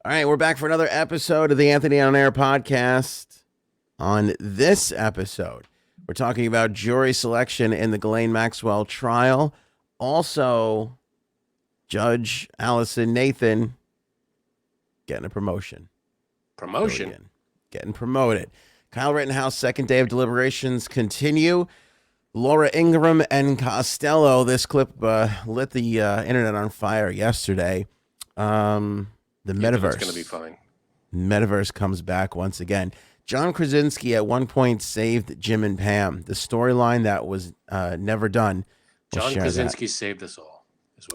All right, we're back for another episode of the Anthony on Air podcast. On this episode, we're talking about jury selection in the Ghislaine Maxwell trial. Also, Judge Allison Nathan getting a promotion. Getting promoted. Kyle Rittenhouse, second day of deliberations continue. Laura Ingraham and Costello. This clip lit the internet on fire yesterday. The Metaverse. It's going to be fine. Metaverse comes back once again. John Krasinski at one point saved Jim and Pam. The storyline that was never done. John Krasinski saved us all.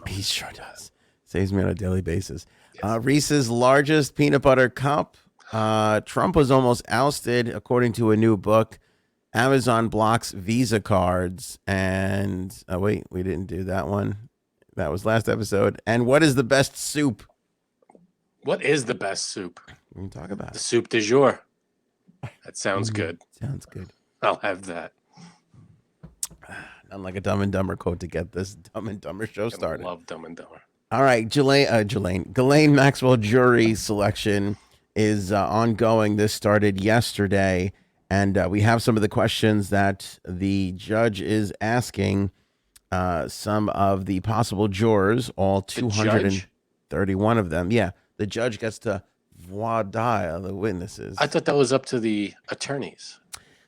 He sure does. Saves me on a daily basis. Yes. Reese's largest peanut butter cup. Trump was almost ousted, according to a new book. Amazon blocks Visa cards. And, wait, we didn't do that one. That was last episode. And what is the best soup? What is the best soup? We can talk about the soup du jour. That sounds good. Sounds good. I'll have that. Not like a Dumb and Dumber quote to get this Dumb and Dumber show started. I love Dumb and Dumber. All right, Ghislaine Maxwell Jury selection is ongoing. This started yesterday, and we have some of the questions that the judge is asking some of the possible jurors, all 231 of them. Yeah, the judge gets to voir dire the witnesses. I thought that was up to the attorneys.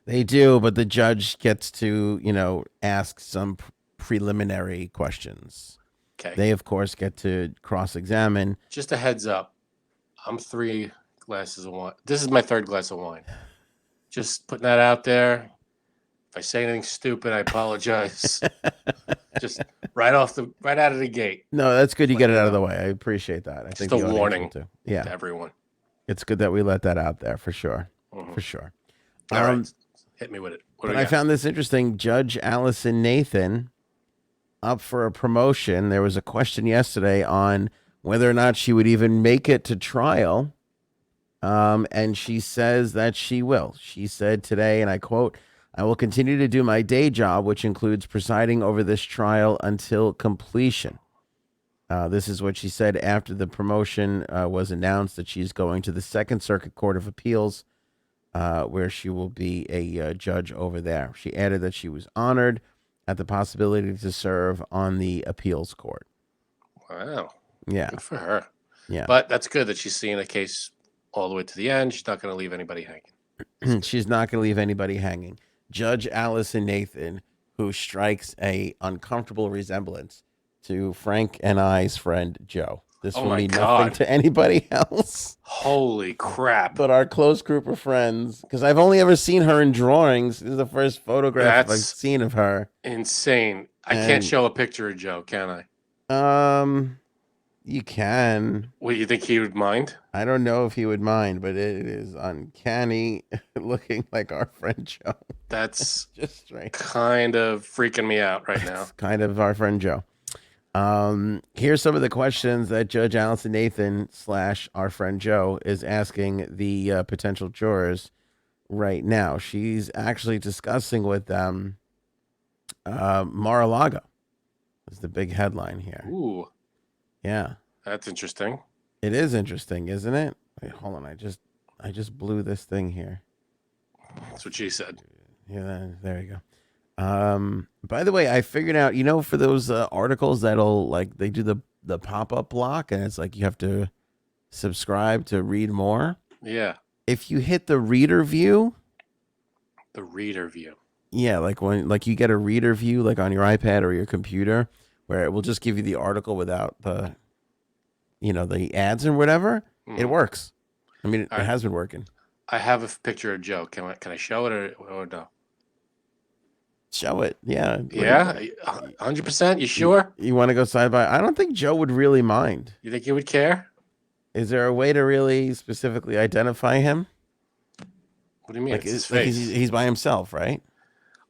They do, but the judge gets to, ask some preliminary questions. Okay. They, of course, get to cross-examine. Just a heads up. I'm 3 glasses of wine. This is my 3rd glass of wine. Just putting that out there. If I say anything stupid, I apologize. Just right out of the gate. No, that's good. You get it out of the way. I appreciate that. I think a warning to to everyone. It's good that we let that out there for sure. For sure. All right. Hit me with it. But I found this interesting. Judge Allison Nathan up for a promotion. There was a question yesterday on whether or not she would even make it to trial. And she says that she will. She said today, and I quote, "I will continue to do my day job, which includes presiding over this trial until completion." This is what she said after the promotion was announced, that she's going to the Second Circuit Court of Appeals, where she will be a judge over there. She added that she was honored at the possibility to serve on the appeals court. Wow. Yeah. Good for her. Yeah. But that's good that she's seeing a case all the way to the end. She's not going to leave anybody hanging. She's not going to leave anybody hanging. Judge Allison Nathan, who strikes a uncomfortable resemblance to Frank and I's friend Joe. This will mean nothing to anybody else. Holy crap. But our close group of friends, because I've only ever seen her in drawings. This is the first photograph I've seen of her. Insane. I can't show a picture of Joe, can I? You can. Well, you think he would mind? I don't know if he would mind, but it is uncanny looking like our friend Joe. That's just strange. Kind of freaking me out right now. Kind of our friend Joe. Here's some of the questions that Judge Allison Nathan / our friend Joe is asking the potential jurors right now. She's actually discussing with them Mar-a-Lago is the big headline here. Ooh. Yeah. That's interesting. It is interesting, isn't it? Wait, hold on. I just blew this thing here. That's what she said. Yeah, there you go. By the way, I figured out, for those articles that'll they do the pop-up block, and it's like you have to subscribe to read more. Yeah. If you hit the reader view. The reader view. Yeah, when you get a reader view on your iPad or your computer, where it will just give you the article without the the ads and whatever. It works. I mean, it has been working. I have a picture of Joe. Can I show it or no? Show it. Yeah. Yeah. 100%. You sure? You want to go side by? I don't think Joe would really mind. You think he would care? Is there a way to really specifically identify him? What do you mean? It's his face. He's by himself, right?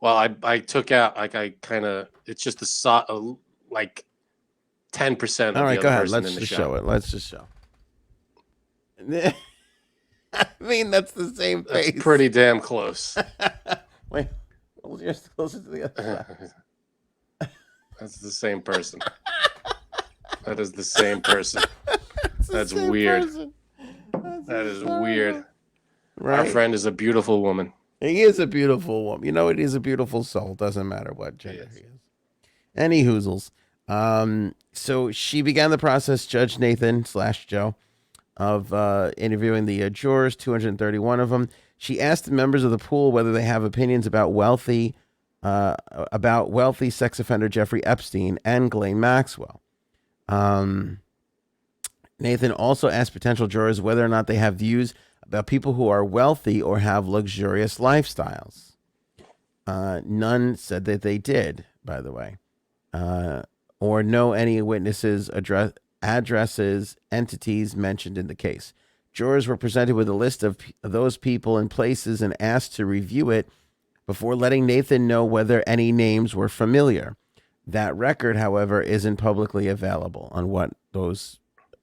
Well, I took out it's just the 10%. All right, go ahead. Let's just show it. Let's just show. I mean, that's the same face. That's pretty damn close. Wait, hold yours closer to the other side. That's the same person. That is the same person. That's weird. That is weird. Right? Our friend is a beautiful woman. He is a beautiful woman. You know what? He's a beautiful soul. Doesn't matter what gender he is. Any hoozles. So she began the process, Judge Nathan / Joe, of interviewing the jurors, 231 of them. She asked the members of the pool whether they have opinions about wealthy sex offender Jeffrey Epstein and Ghislaine Maxwell. Nathan also asked potential jurors whether or not they have views about people who are wealthy or have luxurious lifestyles. None said that they did, by the way, or know any witnesses, addresses, entities mentioned in the case. Jurors were presented with a list of those people and places and asked to review it before letting Nathan know whether any names were familiar. That record, however, isn't publicly available on what those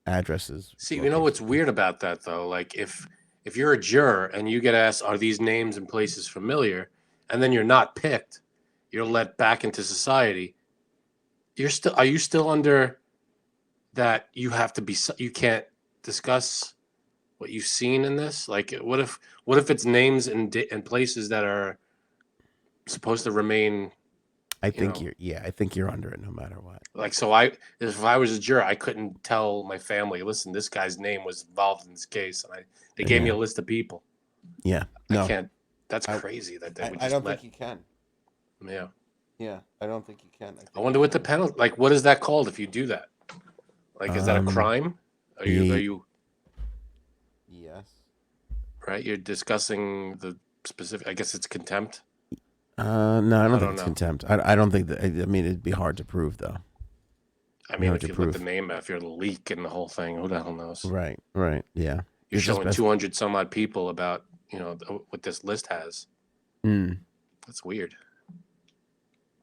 addresses. See, you know what's weird about that though? Like if you're a juror and you get asked, are these names and places familiar? And then you're not picked, you're let back into society. Are you still under that you have to be, you can't discuss what you've seen in this? Like, what if it's names and places that are supposed to remain? I think you're under it no matter what. Like, so if I was a juror, I couldn't tell my family, listen, this guy's name was involved in this case, and they gave me a list of people. Yeah, I can't. That's crazy that they would just I don't think you can. Yeah. Yeah, I don't think you can. I wonder what the penalty. Like, what is that called if you do that? Like, is that a crime? Are you? Yes. Right, you're discussing the specific. I guess it's contempt. No, I don't think it's contempt. I don't think that. I mean, it'd be hard to prove, though. I mean, if you put the name, if you're the leak and the whole thing, who the hell knows? Right, yeah. You're showing 200 some odd people about, what this list has. That's weird.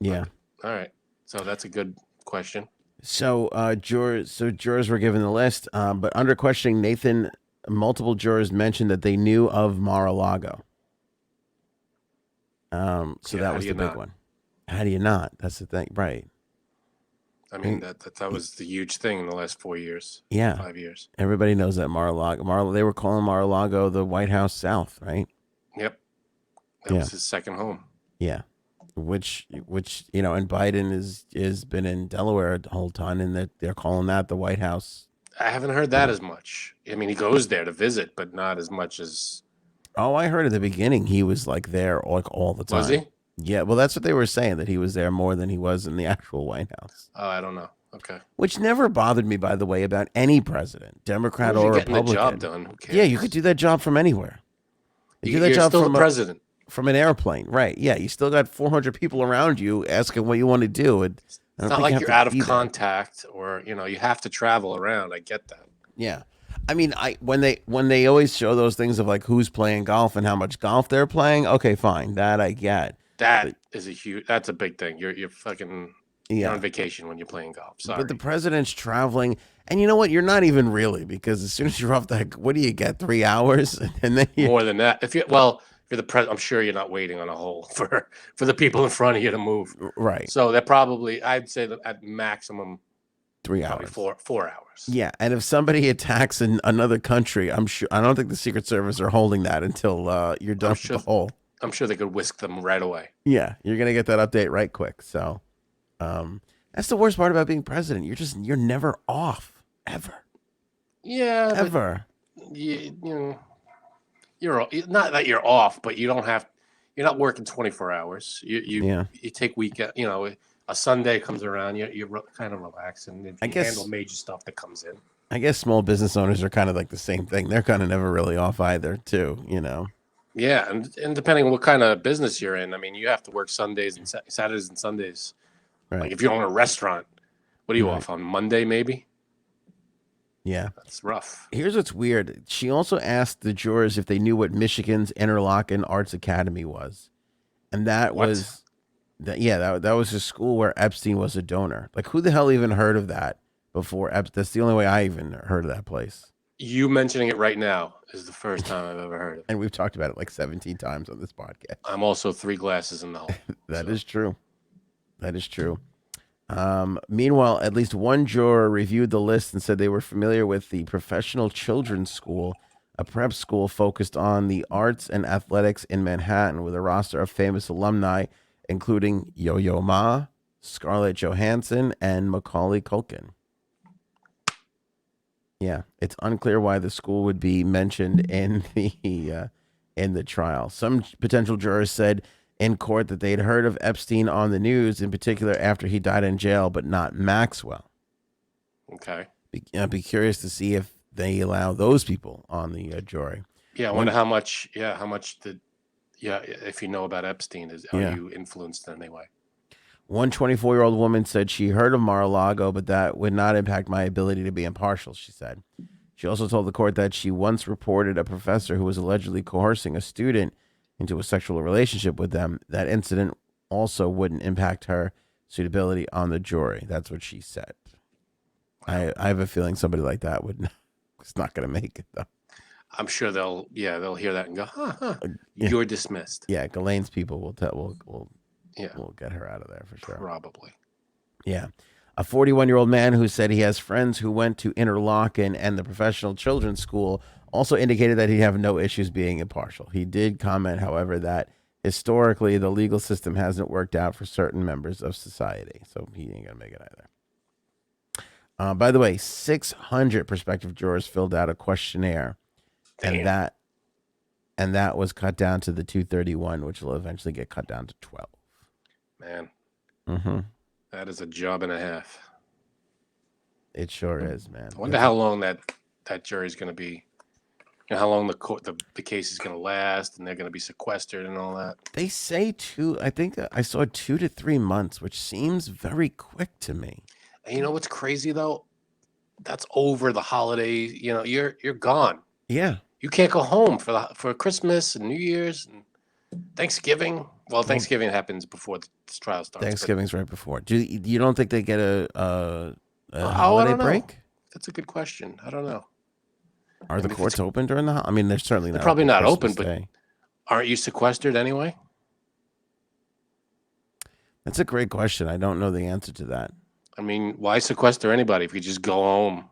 Yeah. All right. So that's a good question. So jurors were given the list, but under questioning, Nathan, multiple jurors mentioned that they knew of Mar-a-Lago. So that was the big one. How do you not? That's the thing, right? I mean, that was the huge thing in the last 4 years. Yeah, 5 years. Everybody knows that Mar-a-Lago. They were calling Mar-a-Lago the White House South, right? Yep. That was his second home. Yeah, which and Biden is been in Delaware a whole ton, and they're calling that the White House. I haven't heard that as much. I mean, he goes there to visit, but not as much as. Oh, I heard at the beginning he was like there like all the time. Was he? Yeah, well, that's what they were saying, that he was there more than he was in the actual White House. Oh, I don't know. Okay. Which never bothered me, by the way, about any president, Democrat or Republican. The job done. Who cares? Yeah, you could do that job from anywhere. You're still the president. From an airplane, right? Yeah, you still got 400 people around you asking what you want to do. It's not like you're out of contact, or you have to travel around. I get that. Yeah, I mean, when they always show those things of like who's playing golf and how much golf they're playing. Okay, fine, that I get. That's a big thing. You're fucking you're on vacation when you're playing golf. Sorry. But the president's traveling, and you know what? You're not even really, because as soon as you're off what do you get? 3 hours, and then more than that. If you're the president, I'm sure you're not waiting on a hole for the people in front of you to move. Right. So they're probably, I'd say that at maximum 3 hours, 4 hours. Yeah, and if somebody attacks in another country, I don't think the Secret Service are holding that until you're done with the hole. I'm sure they could whisk them right away. Yeah, you're gonna get that update right quick. So, that's the worst part about being president. You're never off ever. Yeah, ever. You're not that you're off, but you're not working 24 hours. You take weekend. A Sunday comes around, you're kind of relaxing. And you handle major stuff that comes in. I guess small business owners are kind of like the same thing. They're kind of never really off either, too. Yeah, and depending on what kind of business you're in, I mean, you have to work Sundays and Saturdays and Sundays. Right. Like if you own a restaurant, what are you off on Monday? Maybe. Yeah, that's rough. Here's what's weird. She also asked the jurors if they knew what Michigan's Interlochen Arts Academy was, and that was that was a school where Epstein was a donor. Like, who the hell even heard of that before? That's the only way I even heard of that place. You mentioning it right now is the first time I've ever heard of it. And we've talked about it like 17 times on this podcast. I'm also 3 glasses in the hole. That is true. That is true. Meanwhile, at least one juror reviewed the list and said they were familiar with the Professional Children's School a prep school focused on the arts and athletics in Manhattan with a roster of famous alumni, including Yo-Yo Ma, Scarlett Johansson, and Macaulay Culkin. Yeah, it's unclear why the school would be mentioned in the trial. Some potential jurors said in court that they'd heard of Epstein on the news, in particular after he died in jail, but not Maxwell. Okay. I'd be curious to see if they allow those people on the jury. Yeah, I wonder how much. Yeah, how much did? Yeah, if you know about Epstein, are you influenced in any way? One 24-year-old woman said she heard of Mar-a-Lago, but that would not impact my ability to be impartial, she said. She also told the court that she once reported a professor who was allegedly coercing a student into a sexual relationship with them. That incident also wouldn't impact her suitability on the jury. That's what she said. I have a feeling somebody like that is not going to make it, though. I'm sure they'll hear that and go, you're dismissed. Yeah, Ghislaine's people will we'll get her out of there for sure. Probably. Yeah. A 41-year-old man who said he has friends who went to Interlochen and the professional children's school also indicated that he'd have no issues being impartial. He did comment, however, that historically the legal system hasn't worked out for certain members of society, so he ain't going to make it either. By the way, 600 prospective jurors filled out a questionnaire, and that was cut down to the 231, which will eventually get cut down to 12. Man. Mm-hmm. That is a job and a half. It sure is, man. I wonder how long that jury's going to be. How long the case is going to last, and they're going to be sequestered and all that. They say I think I saw 2 to 3 months, which seems very quick to me. And you know what's crazy though? That's over the holidays. You're gone. Yeah. You can't go home for Christmas and New Year's and Thanksgiving. Well, Thanksgiving happens before the trial starts. Thanksgiving's right before. You don't think they get a holiday break? That's a good question. I don't know. Are the courts open during the? I mean, they're certainly not. They're probably not open, but aren't you sequestered anyway? That's a great question. I don't know the answer to that. I mean, why sequester anybody if you just go home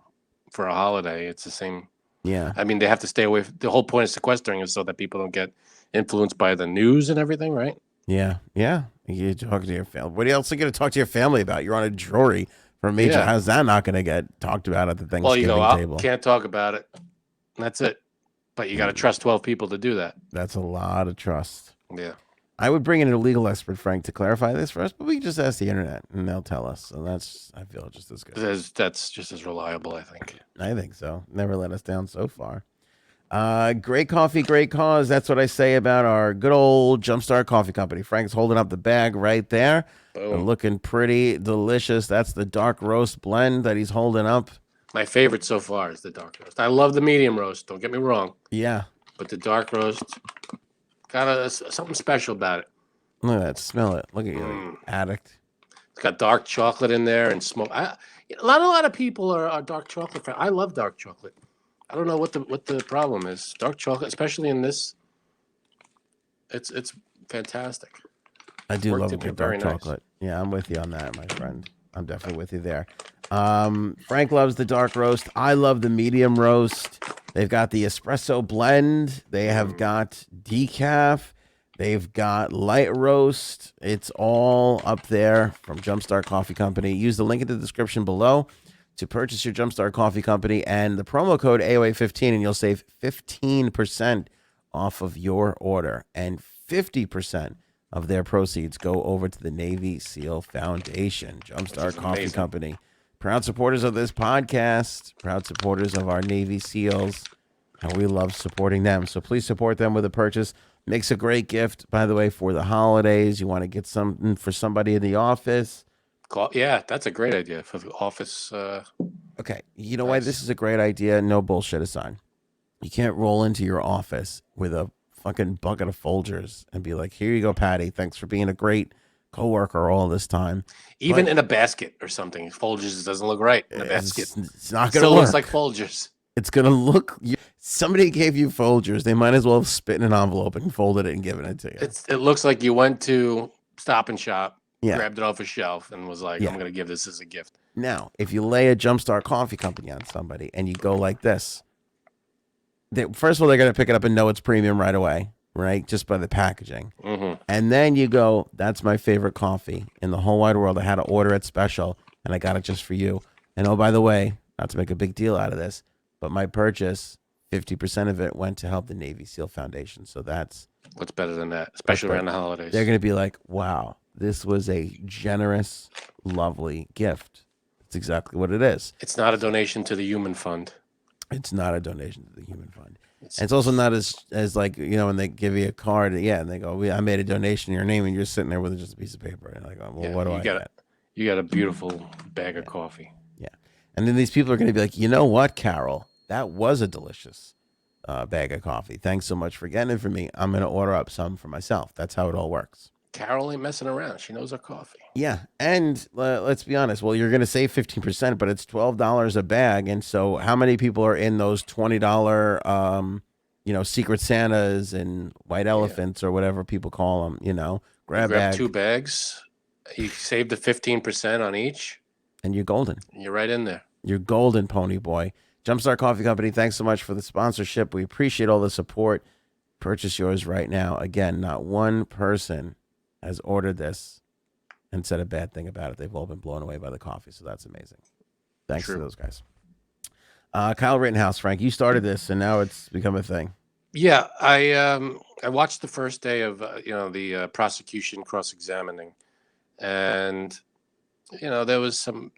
for a holiday? It's the same. Yeah. I mean, they have to stay away. The whole point of sequestering is so that people don't get influenced by the news and everything, right? Yeah. Yeah. You talk to your family. What else are you going to talk to your family about? You're on a jury for a major. Yeah. How's that not going to get talked about at the Thanksgiving table? Can't talk about it. That's it. But you got to trust 12 people to do that. That's a lot of trust. Yeah. I would bring in a legal expert, Frank, to clarify this for us, but we can just ask the internet and they'll tell us. So I feel just as good. That's just as reliable, I think. I think so. Never let us down so far. Great coffee, great cause. That's what I say about our good old Jumpstart Coffee Company. Frank's holding up the bag right there. Boom. Looking pretty delicious. That's the dark roast blend that he's holding up. My favorite so far is the dark roast. I love the medium roast. Don't get me wrong. Yeah. But the dark roast got something special about it. Look at that. Smell it. Look at you, addict. It's got dark chocolate in there and smoke. A lot of people are dark chocolate fans. I love dark chocolate. I don't know what the problem is. Dark chocolate, especially in this, it's fantastic. I do love a good dark chocolate. Nice. Yeah, I'm with you on that, my friend. I'm definitely with you there. Frank loves the dark roast. I love the medium roast. They've got the espresso blend. They have got decaf. They've got light roast. It's all up there from Jumpstart Coffee Company. Use the link in the description below to purchase your Jumpstart Coffee Company and the promo code AOA15, and you'll save 15% off of your order. And 50% of their proceeds go over to the Navy SEAL Foundation. Jumpstart Coffee Company. Proud supporters of this podcast, proud supporters of our Navy SEALs, and we love supporting them. So please support them with a purchase. Makes a great gift, by the way, for the holidays. You want to get something for somebody in the office. Yeah, that's a great idea for the office. Okay, you know why this is a great idea? No bullshit aside. You can't roll into your office with a fucking bucket of Folgers and be like, here you go, Patty. Thanks for being a great coworker all this time. Even in a basket or something. Folgers doesn't look right in a basket. It's not going to work. Still looks like Folgers. It's going to look... Somebody gave you Folgers. They might as well have spit in an envelope and folded it and given it to you. It looks like you went to Stop and Shop, grabbed it off a shelf, and was like, I'm going to give this as a gift. Now, if you lay a Jumpstart Coffee Company on somebody and you go like this... first of all, they're going to pick it up and know it's premium right away, right? Just by the packaging. Mm-hmm. And then you go, that's my favorite coffee in the whole wide world. I had to order it special and I got it just for you. And oh, by the way, not to make a big deal out of this, but my purchase, 50% of it went to help the Navy SEAL Foundation. So that's What's better than that, especially around the holidays? They're going to be like, wow, this was a generous, lovely gift. That's exactly what it is. It's not a donation to the Human Fund. It's not a donation to the Human Fund. It's also not as like, when they give you a card, and they go, I made a donation in your name, and you're sitting there with just a piece of paper. And like, well, what do I get? You got a beautiful bag of coffee. Yeah. And then these people are going to be like, you know what, Carol? That was a delicious bag of coffee. Thanks so much for getting it for me. I'm going to order up some for myself. That's how it all works. Carol ain't messing around. She knows her coffee. Yeah. And let's be honest. Well, you're going to save 15%, but it's $12 a bag. And so how many people are in those $20, Secret Santas and white elephants or whatever people call them, grab 2 bags. You saved the 15% on each. And you're golden. And you're right in there. You're golden, pony boy. Jumpstart Coffee Company, thanks so much for the sponsorship. We appreciate all the support. Purchase yours right now. Again, not one person has ordered this and said a bad thing about it. They've all been blown away by the coffee, so that's amazing. Thanks to those guys. Kyle Rittenhouse, Frank, you started this, and now it's become a thing. Yeah, I watched the first day of the prosecution cross-examining, and there was some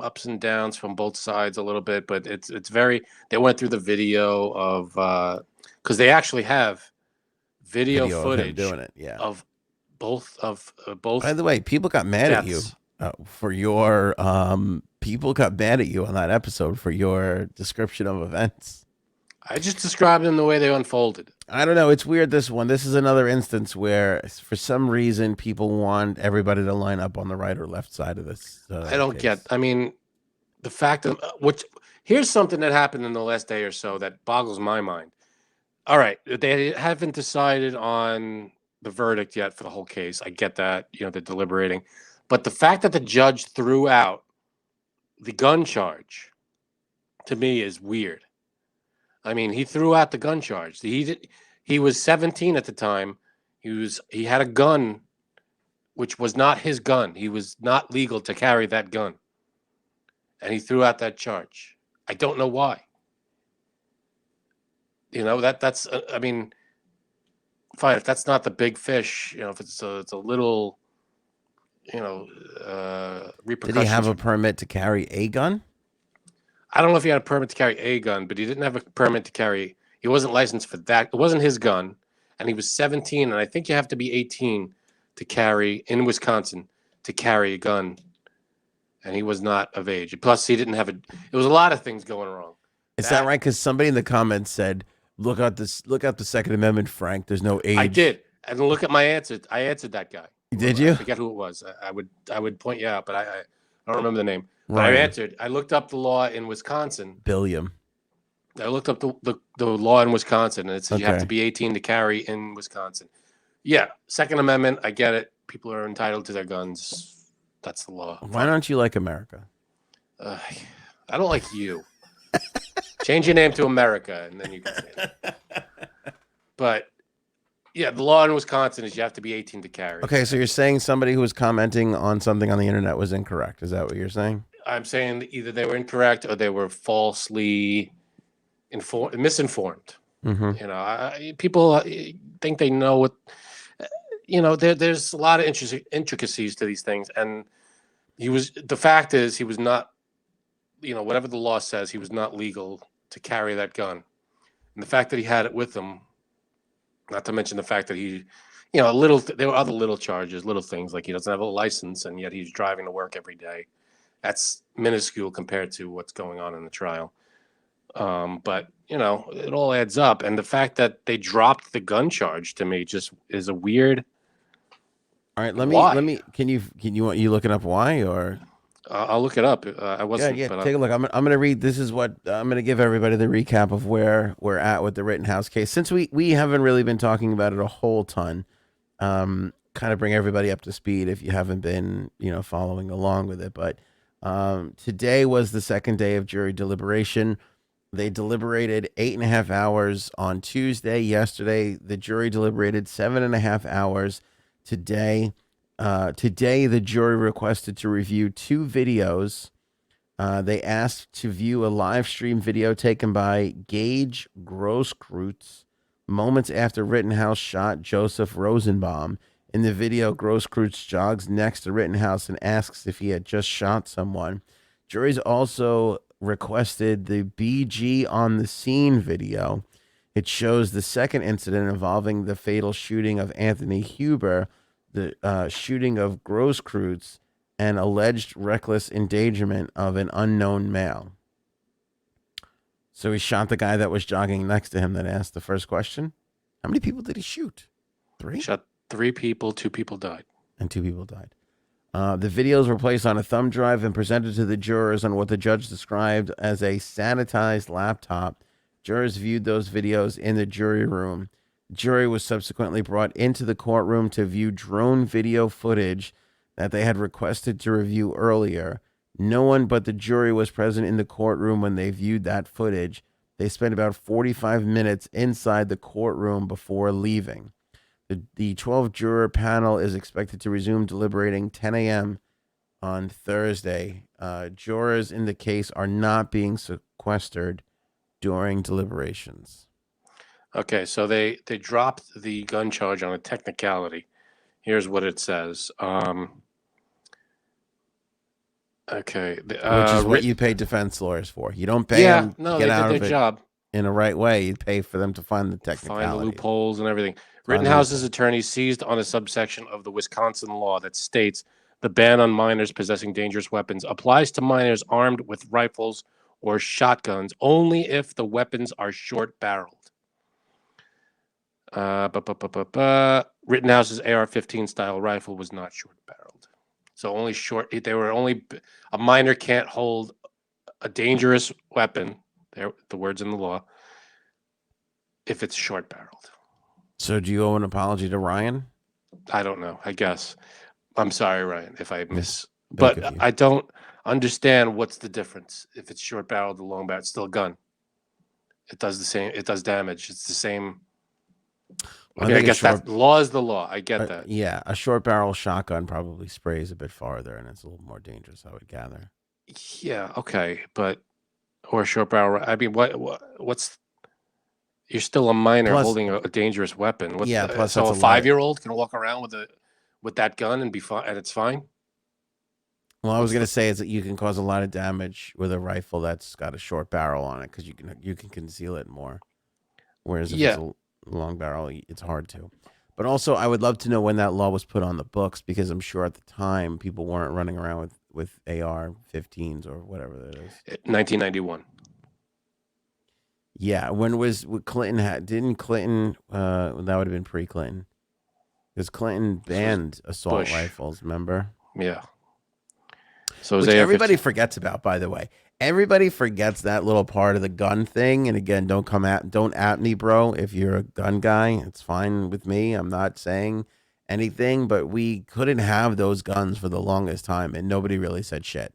ups and downs from both sides a little bit, but it's very. They went through the video of because they actually have video footage of doing it, of both both. By the way, people got mad at you for your people got mad at you on that episode for your description of events. I just described them the way they unfolded. I don't know. It's weird, this one. This is another instance where, for some reason, people want everybody to line up on the right or left side of this. I don't get. I mean, the fact of here's something that happened in the last day or so that boggles my mind. All right, they haven't decided on the verdict yet for the whole case. I get that. They're deliberating. But the fact that the judge threw out the gun charge, to me, is weird. I mean, he threw out the gun charge. He was 17 at the time. He had a gun, which was not his gun. He was not legal to carry that gun, and he threw out that charge. I don't know why. That's. I mean, fine if that's not the big fish. If it's a little, repercussions. Did he have a permit to carry a gun? I don't know if he had a permit to carry a gun, but he didn't have a permit to carry. He wasn't licensed for that. It wasn't his gun, and he was 17. And I think you have to be 18 to carry in Wisconsin to carry a gun, and he was not of age. Plus, he didn't have a. It was a lot of things going wrong. Is that right? Because somebody in the comments said, "Look out the Second Amendment, Frank. There's no age." I did, and look at my answer. I answered that guy. Did you? I forget who it was. I would point you out, but I don't remember the name. But I answered. I looked up the law in Wisconsin. Billiam. I looked up the law in Wisconsin, and it says you have to be 18 to carry in Wisconsin. Yeah, Second Amendment. I get it. People are entitled to their guns. That's the law. Why don't you like America? I don't like you. Change your name to America, and then you can say that. But yeah, the law in Wisconsin is you have to be 18 to carry. Okay, so you're saying somebody who was commenting on something on the internet was incorrect. Is that what you're saying? I'm saying that either they were incorrect or they were falsely misinformed. Mm-hmm. People think they know what. There's a lot of intricacies to these things, and the fact is he was not. Whatever the law says, he was not legal to carry that gun, and the fact that he had it with him. Not to mention the fact that he, there were other little charges, little things like he doesn't have a license and yet he's driving to work every day. That's minuscule compared to what's going on in the trial. But it all adds up. And the fact that they dropped the gun charge to me just is a weird. All right, let me. Can you looking up why or? I'll look it up. I wasn't. Yeah. Take a look. I'm going to read. This is what I'm going to give everybody the recap of where we're at with the Rittenhouse case. Since we haven't really been talking about it a whole ton, kind of bring everybody up to speed if you haven't been following along with it. But today was the second day of jury deliberation. They deliberated 8.5 hours on Tuesday. Yesterday, the jury deliberated 7.5 hours. Today, the jury requested to review two videos. They asked to view a live stream video taken by Gage Grosskreutz moments after Rittenhouse shot Joseph Rosenbaum. In the video, Grosskreutz jogs next to Rittenhouse and asks if he had just shot someone. Juries also requested the BG on the scene video. It shows the second incident involving the fatal shooting of Anthony Huber, the shooting of Grosskreutz, and alleged reckless endangerment of an unknown male. So he shot the guy that was jogging next to him that asked the first question. How many people did he shoot? 3? He shot 3 people, 2 people died. And 2 people died. The videos were placed on a thumb drive and presented to the jurors on what the judge described as a sanitized laptop. Jurors viewed those videos in the jury room. The jury was subsequently brought into the courtroom to view drone video footage that they had requested to review earlier. No one but the jury was present in the courtroom when they viewed that footage. They spent about 45 minutes inside the courtroom before leaving. The 12-juror panel is expected to resume deliberating 10 a.m. on Thursday. Jurors in the case are not being sequestered during deliberations. Okay, so they dropped the gun charge on a technicality. Here's what it says. Okay. Which is what you pay defense lawyers for. You don't pay them to get out of it job in a right way. You pay for them to find the technicalities. Find the loopholes and everything. Rittenhouse's attorney seized on a subsection of the Wisconsin law that states the ban on minors possessing dangerous weapons applies to minors armed with rifles or shotguns only if the weapons are short-barreled. Rittenhouse's AR-15 style rifle was not short-barreled. So only a minor can't hold a dangerous weapon, the words in the law, if it's short-barreled. So do you owe an apology to Ryan? I don't know. I guess. I'm sorry, Ryan, if I but I don't understand what's the difference. If it's short-barreled or long-barreled, it's still a gun. It does the same. It does damage. It's the same. I guess that law is the law. I get that. Yeah, a short barrel shotgun probably sprays a bit farther, and it's a little more dangerous, I would gather. Yeah, okay, or a short barrel. I mean, what's? You're still a minor holding a dangerous weapon. Plus so a 5-year-old can walk around with that gun and be fine, and it's fine. Well, I was gonna say is that you can cause a lot of damage with a rifle that's got a short barrel on it because you can conceal it more. Whereas if it's a long barrel, it's hard to. But also, I would love to know when that law was put on the books because I'm sure at the time people weren't running around with AR-15s or whatever that is. 1991. Yeah, when Clinton didn't Clinton that would have been pre-Clinton because Clinton banned assault rifles. Remember? Yeah. So which everybody forgets about, by the way. Everybody forgets that little part of the gun thing. And again, don't at me, bro. If you're a gun guy, it's fine with me. I'm not saying anything, but we couldn't have those guns for the longest time, and nobody really said shit.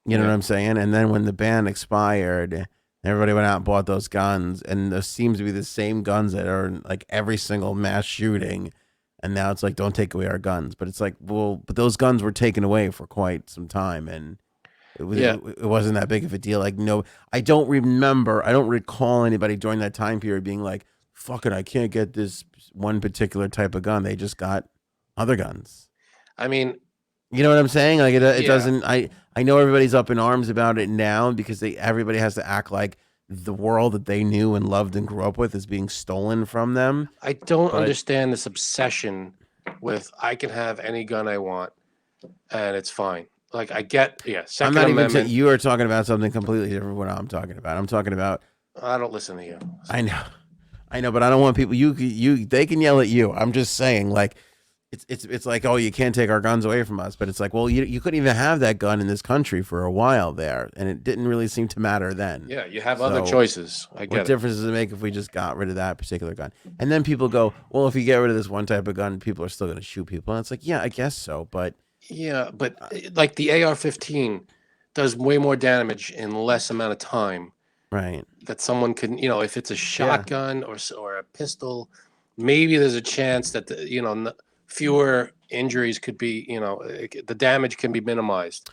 You know what I'm saying? And then when the ban expired, everybody went out and bought those guns, and there seems to be the same guns that are in like every single mass shooting. And now it's like, don't take away our guns. But it's like, well, but those guns were taken away for quite some time, and it wasn't that big of a deal. Like, no, I don't recall anybody during that time period being like, fuck it, I can't get this one particular type of gun. They just got other guns. I mean, you know what I'm saying? Like it doesn't, I know everybody's up in arms about it now because everybody has to act like the world that they knew and loved and grew up with is being stolen from them. I don't understand this obsession with I can have any gun I want and it's fine. Like I get, Second Amendment. You are talking about something completely different from what I'm talking about. I'm talking about. I don't listen to you. I know, but I don't want people. They can yell at you. I'm just saying, like, it's like, oh, you can't take our guns away from us. But it's like, well, you couldn't even have that gun in this country for a while there, and it didn't really seem to matter then. Yeah, you have other choices. I get what difference does it make if we just got rid of that particular gun? And then people go, well, if you get rid of this one type of gun, people are still going to shoot people. And it's like, yeah, I guess so, but. Yeah, but like the AR-15 does way more damage in less amount of time Right. that someone can, if it's a shotgun or a pistol, maybe there's a chance that fewer injuries could be, the damage can be minimized.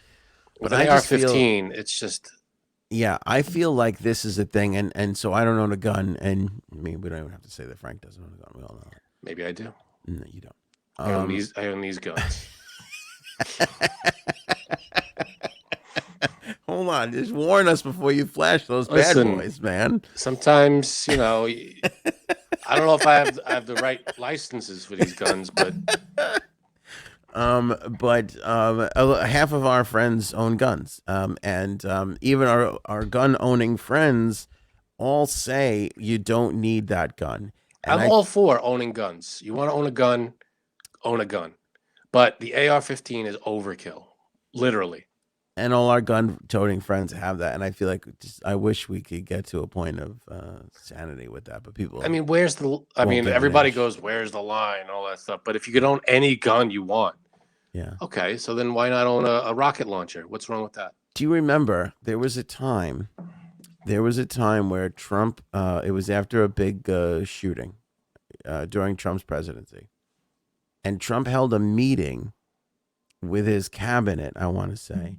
With But an I just feel, AR-15, it's just yeah, I feel like this is a thing, and so I don't own a gun, and I mean, we don't even have to say that Frank doesn't own a gun. We all know it. maybe I do. No, you don't. I own these guns. Hold on, just warn us before you flash those bad Listen, boys, man. sometimes, I don't know if I have the right licenses for these guns, but half of our friends own guns, and even our gun owning friends all say you don't need that gun. And I'm all for owning guns. You want to own a gun, own a gun. But the AR-15 is overkill, literally. And all our gun toting friends have that, and I feel like I wish we could get to a point of sanity with that. But people, I mean, everybody goes, "Where's the line?" All that stuff. But if you could own any gun you want, yeah, okay, so then why not own a rocket launcher? What's wrong with that? do you remember there was a time? There was a time where Trump. It was after a big shooting during Trump's presidency, and Trump held a meeting with his cabinet. I want to say.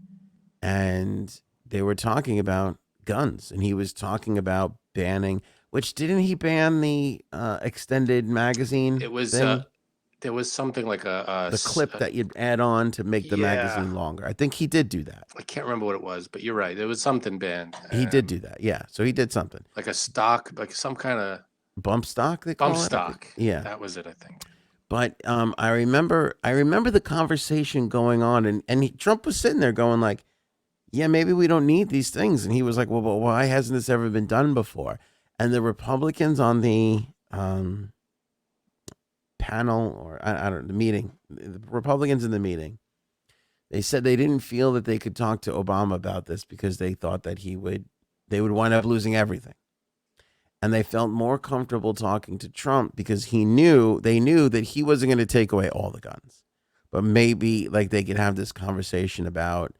And they were talking about guns, and he was talking about banning. Which didn't he ban the extended magazine? It was thing? there was something like The clip that you'd add on to make the yeah. magazine longer. I think he did do that. I can't remember what it was, but you're right. There was something banned. He did do that. Yeah, so he did something. Like a stock, like some kind of Bump stock. They call bump it? stock. Yeah, That was it, I think. but I remember the conversation going on, and Trump was sitting there going like, yeah, maybe we don't need these things. And he was like, well, but why hasn't this ever been done before? And the Republicans on the panel, or I don't know, the meeting, the Republicans in the meeting, they said they didn't feel that they could talk to Obama about this because they thought that they would wind up losing everything. And they felt more comfortable talking to Trump because they knew that he wasn't going to take away all the guns. But maybe like they could have this conversation about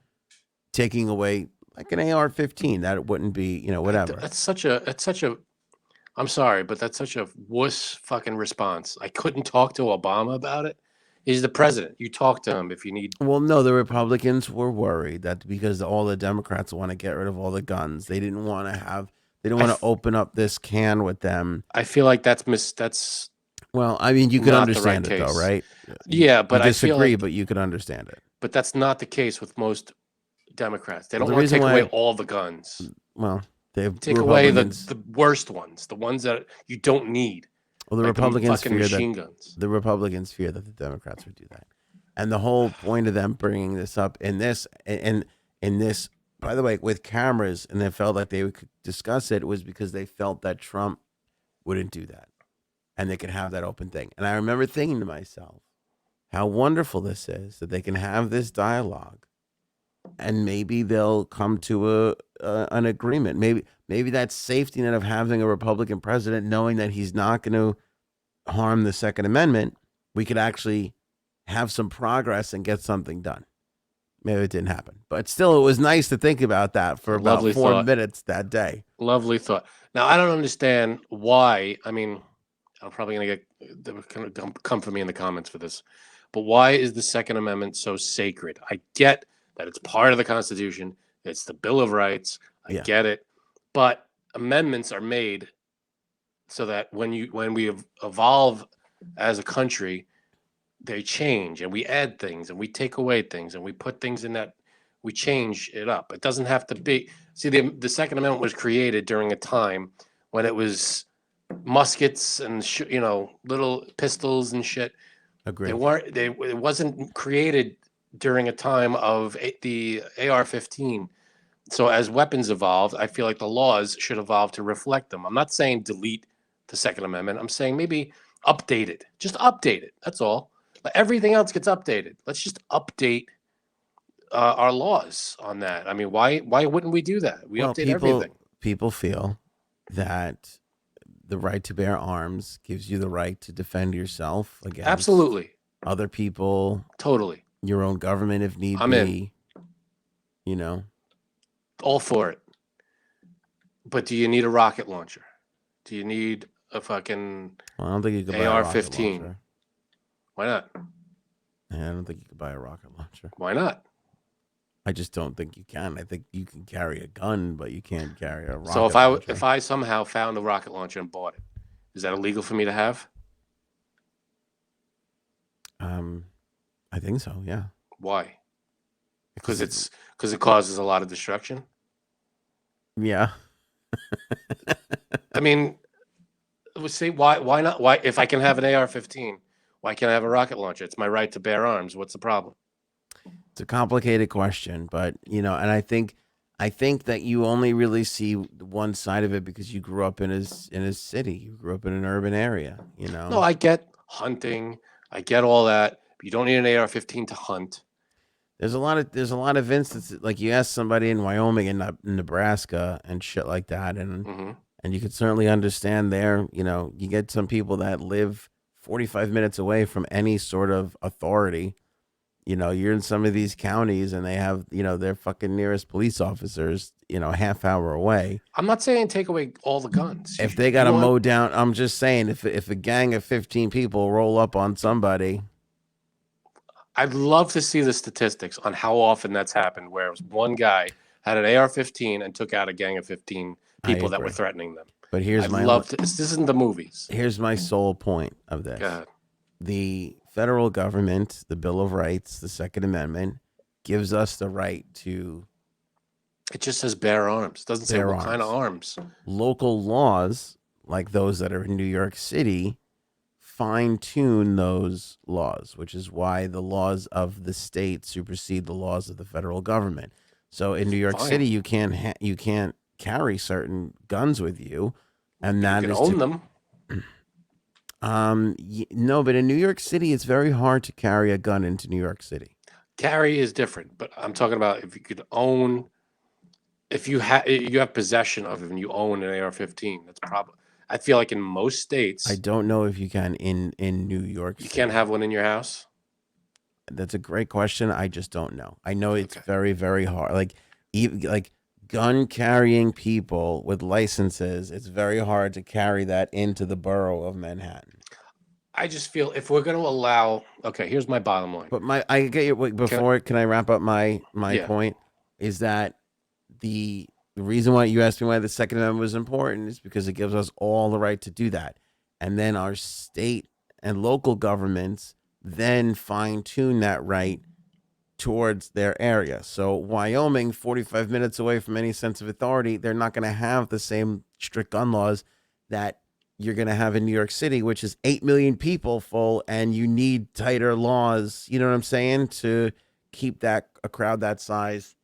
taking away like an AR-15. That wouldn't be, whatever. That's such a I'm sorry, but that's such a wuss fucking response. I couldn't talk to Obama about it. He's the president. You talk to him if you need. Well, no, the Republicans were worried that because all the Democrats want to get rid of all the guns, they didn't want to open up this can with them. I feel like that's Well, I mean, you could not the understand right it though, case. right? Yeah, but you disagree, I feel like, but you could understand it. but that's not the case with most Democrats. They don't the want to reason take why- away all the guns. Well, they Take away Republicans. the worst ones, the ones that you don't need. Well, the like Republicans fucking fear machine that guns. the Republicans fear that the Democrats would do that, and the whole point of them bringing this up in this, by the way, with cameras, and they felt like they could discuss it, was because they felt that Trump wouldn't do that, and they could have that open thing. And I remember thinking to myself, how wonderful this is that they can have this dialogue, and maybe they'll come to an agreement. Maybe that safety net of having a Republican president, knowing that he's not going to harm the Second Amendment, we could actually have some progress and get something done. Maybe it didn't happen, but still, it was nice to think about that for about Lovely 4 thought. minutes that day. Lovely thought. Now I don't understand why. I mean, I'm probably gonna come for me in the comments for this, but why is the Second Amendment so sacred? I get that it's part of the Constitution. It's the Bill of Rights. I get it, but amendments are made so that when we evolve as a country, they change and we add things and we take away things and we put things in that we change it up. It doesn't have to be. See, the Second Amendment was created during a time when it was muskets and little pistols and shit. Agreed. It wasn't created during a time of the AR-15. So as weapons evolved, I feel like the laws should evolve to reflect them. I'm not saying delete the Second Amendment. I'm saying maybe update it. Just update it. That's all. But everything else gets updated. Let's just update our laws on that. I mean, why wouldn't we do that? We update everything. People feel that the right to bear arms gives you the right to defend yourself against Absolutely. other people, Totally. your own government if need I'm be. You know, all for it. But do you need a rocket launcher? Do you need a fucking Well, I don't think you could buy a rocket AR-15? launcher. Why not? Yeah, I don't think you could buy a rocket launcher. Why not? I just don't think you can. I think you can carry a gun, but you can't carry a rocket So launcher. if I somehow found a rocket launcher and bought it, is that illegal for me to have? I think so. Yeah. Why? Because it causes a lot of destruction. Yeah. I mean, see, why not? Why, if I can have an AR-15, why can't I have a rocket launcher? It's my right to bear arms. What's the problem? It's a complicated question, but and I think that you only really see one side of it because you grew up in a city. You grew up in an urban area. No, I get hunting. I get all that. But you don't need an AR-15 to hunt. There's a lot of instances like you ask somebody in Wyoming and Nebraska and shit like that, Mm-hmm. and you could certainly understand there. You get some people that live 45 minutes away from any sort of authority. You're in some of these counties and they have, their fucking nearest police officers, a half hour away. I'm not saying take away all the guns. If they got to mow down, I'm just saying if a gang of 15 people roll up on somebody. I'd love to see the statistics on how often that's happened, where one guy had an AR-15 and took out a gang of 15 people that were threatening them. But here's this isn't the movies. Here's my sole point of this. Go ahead. The federal government, the Bill of Rights, the Second Amendment, gives us the right to. It just says bear arms. It doesn't say what kind of arms. Local laws, like those that are in New York City, fine tune those laws, which is why the laws of the state supersede the laws of the federal government. So in New York City, you can't carry certain guns with you, and that you is can own them. No, but in New York City, it's very hard to carry a gun into New York City. Carry is different, but I'm talking about if you could own, if you have possession of it and you own an AR-15, that's probably. I feel like in most states, I don't know if you can in New York City. You can't have one in your house. That's a great question. I just don't know. I know it's very, very hard. Like gun carrying people with licenses, it's very hard to carry that into the borough of Manhattan. I just feel if we're going to allow, here's my bottom line. But I get you before. Can I wrap up my point? Is that the reason why you asked me why the Second Amendment was important is because it gives us all the right to do that. And then our state and local governments then fine tune that right towards their area. So Wyoming, 45 minutes away from any sense of authority, they're not going to have the same strict gun laws that you're going to have in New York City, which is 8 million people full, and you need tighter laws, you know what I'm saying, to keep a crowd that size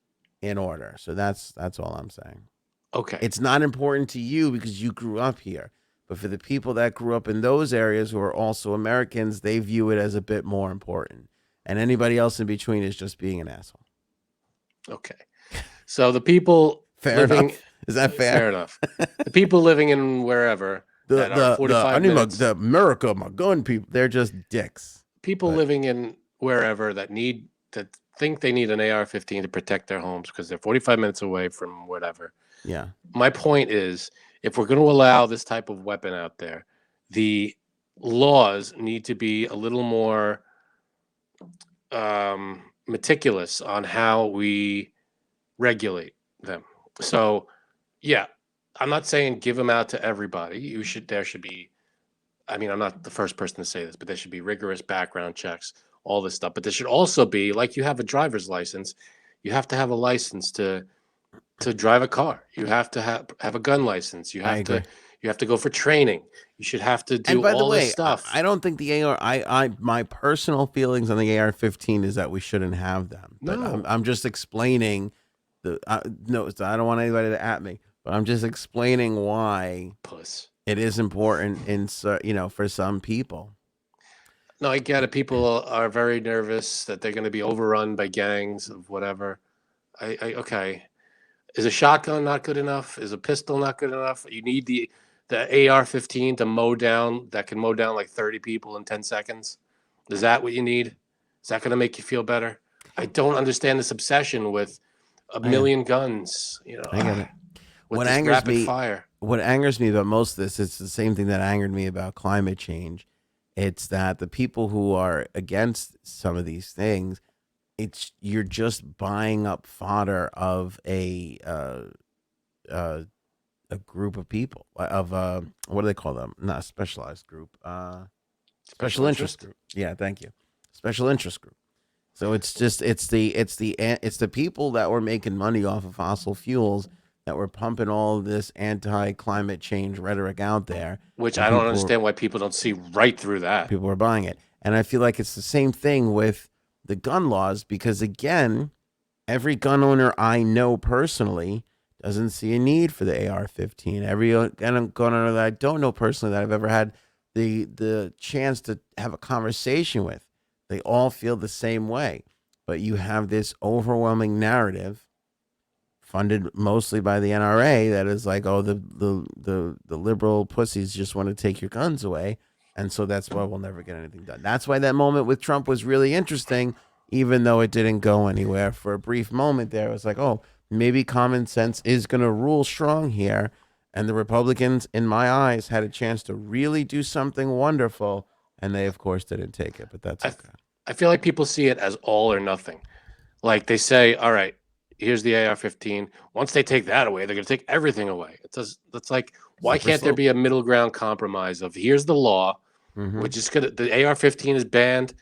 in order. So that's all I'm saying. Okay. It's not important to you because you grew up here. But for the people that grew up in those areas who are also Americans, they view it as a bit more important. And anybody else in between is just being an asshole. Okay. So the people living... Enough. Is that fair? Fair enough. The people living in wherever that are 45 minutes... the America, my gun people, they're just dicks. People living in wherever that think they need an AR-15 to protect their homes because they're 45 minutes away from whatever. Yeah. My point is, if we're going to allow this type of weapon out there, the laws need to be a little more meticulous on how we regulate them. So, yeah, I'm not saying give them out to everybody. There should be, I mean, I'm not the first person to say this, but there should be rigorous background checks, all this stuff. But there should also be, like you have a driver's license, you have to have a license to drive a car. You have to have a gun license. You have to go for training. You should have to do all this stuff. I don't think the AR. My personal feelings on the AR-15 is that we shouldn't have them. But No, I'm just explaining no, I don't want anybody to at me. But I'm just explaining why it is important for some people. No, I get it. People are very nervous that they're going to be overrun by gangs of whatever. Okay. Is a shotgun not good enough? Is a pistol not good enough? You need the AR-15 that can mow down like 30 people in 10 seconds. Is that what you need? Is that going to make you feel better? I don't understand this obsession with a million guns. I get it. with what this angers rapid me, fire. what angers me about most of this, it's the same thing that angered me about climate change. It's that the people who are against some of these things, it's you're just buying up fodder of uh, a group of people of what do they call them? Not a specialized group, Special special interest interest? group. Yeah, thank you, special interest group. So it's just it's the people that were making money off of fossil fuels that were pumping all this anti climate change rhetoric out there, Which and I don't understand why people don't see right through that. people were buying it. And I feel like it's the same thing with the gun laws because again, every gun owner I know personally doesn't see a need for the AR-15. Every gun owner that I don't know personally that I've ever had the chance to have a conversation with, they all feel the same way. But you have this overwhelming narrative funded mostly by the NRA that is like, oh, the liberal pussies just want to take your guns away, and so that's why we'll never get anything done. That's why that moment with Trump was really interesting, even though it didn't go anywhere. For a brief moment there, it was like, oh, maybe common sense is going to rule strong here, and the Republicans, in my eyes, had a chance to really do something wonderful, and they, of course, didn't take it. But that's I, okay. I feel like people see it as all or nothing. Like they say, all right, here's the AR-15. Once they take that away, they're going to take everything away. That's like, why Slippery can't there slope. be a middle ground compromise of here's the law, Mm-hmm. which is gonna the AR-15 is banned.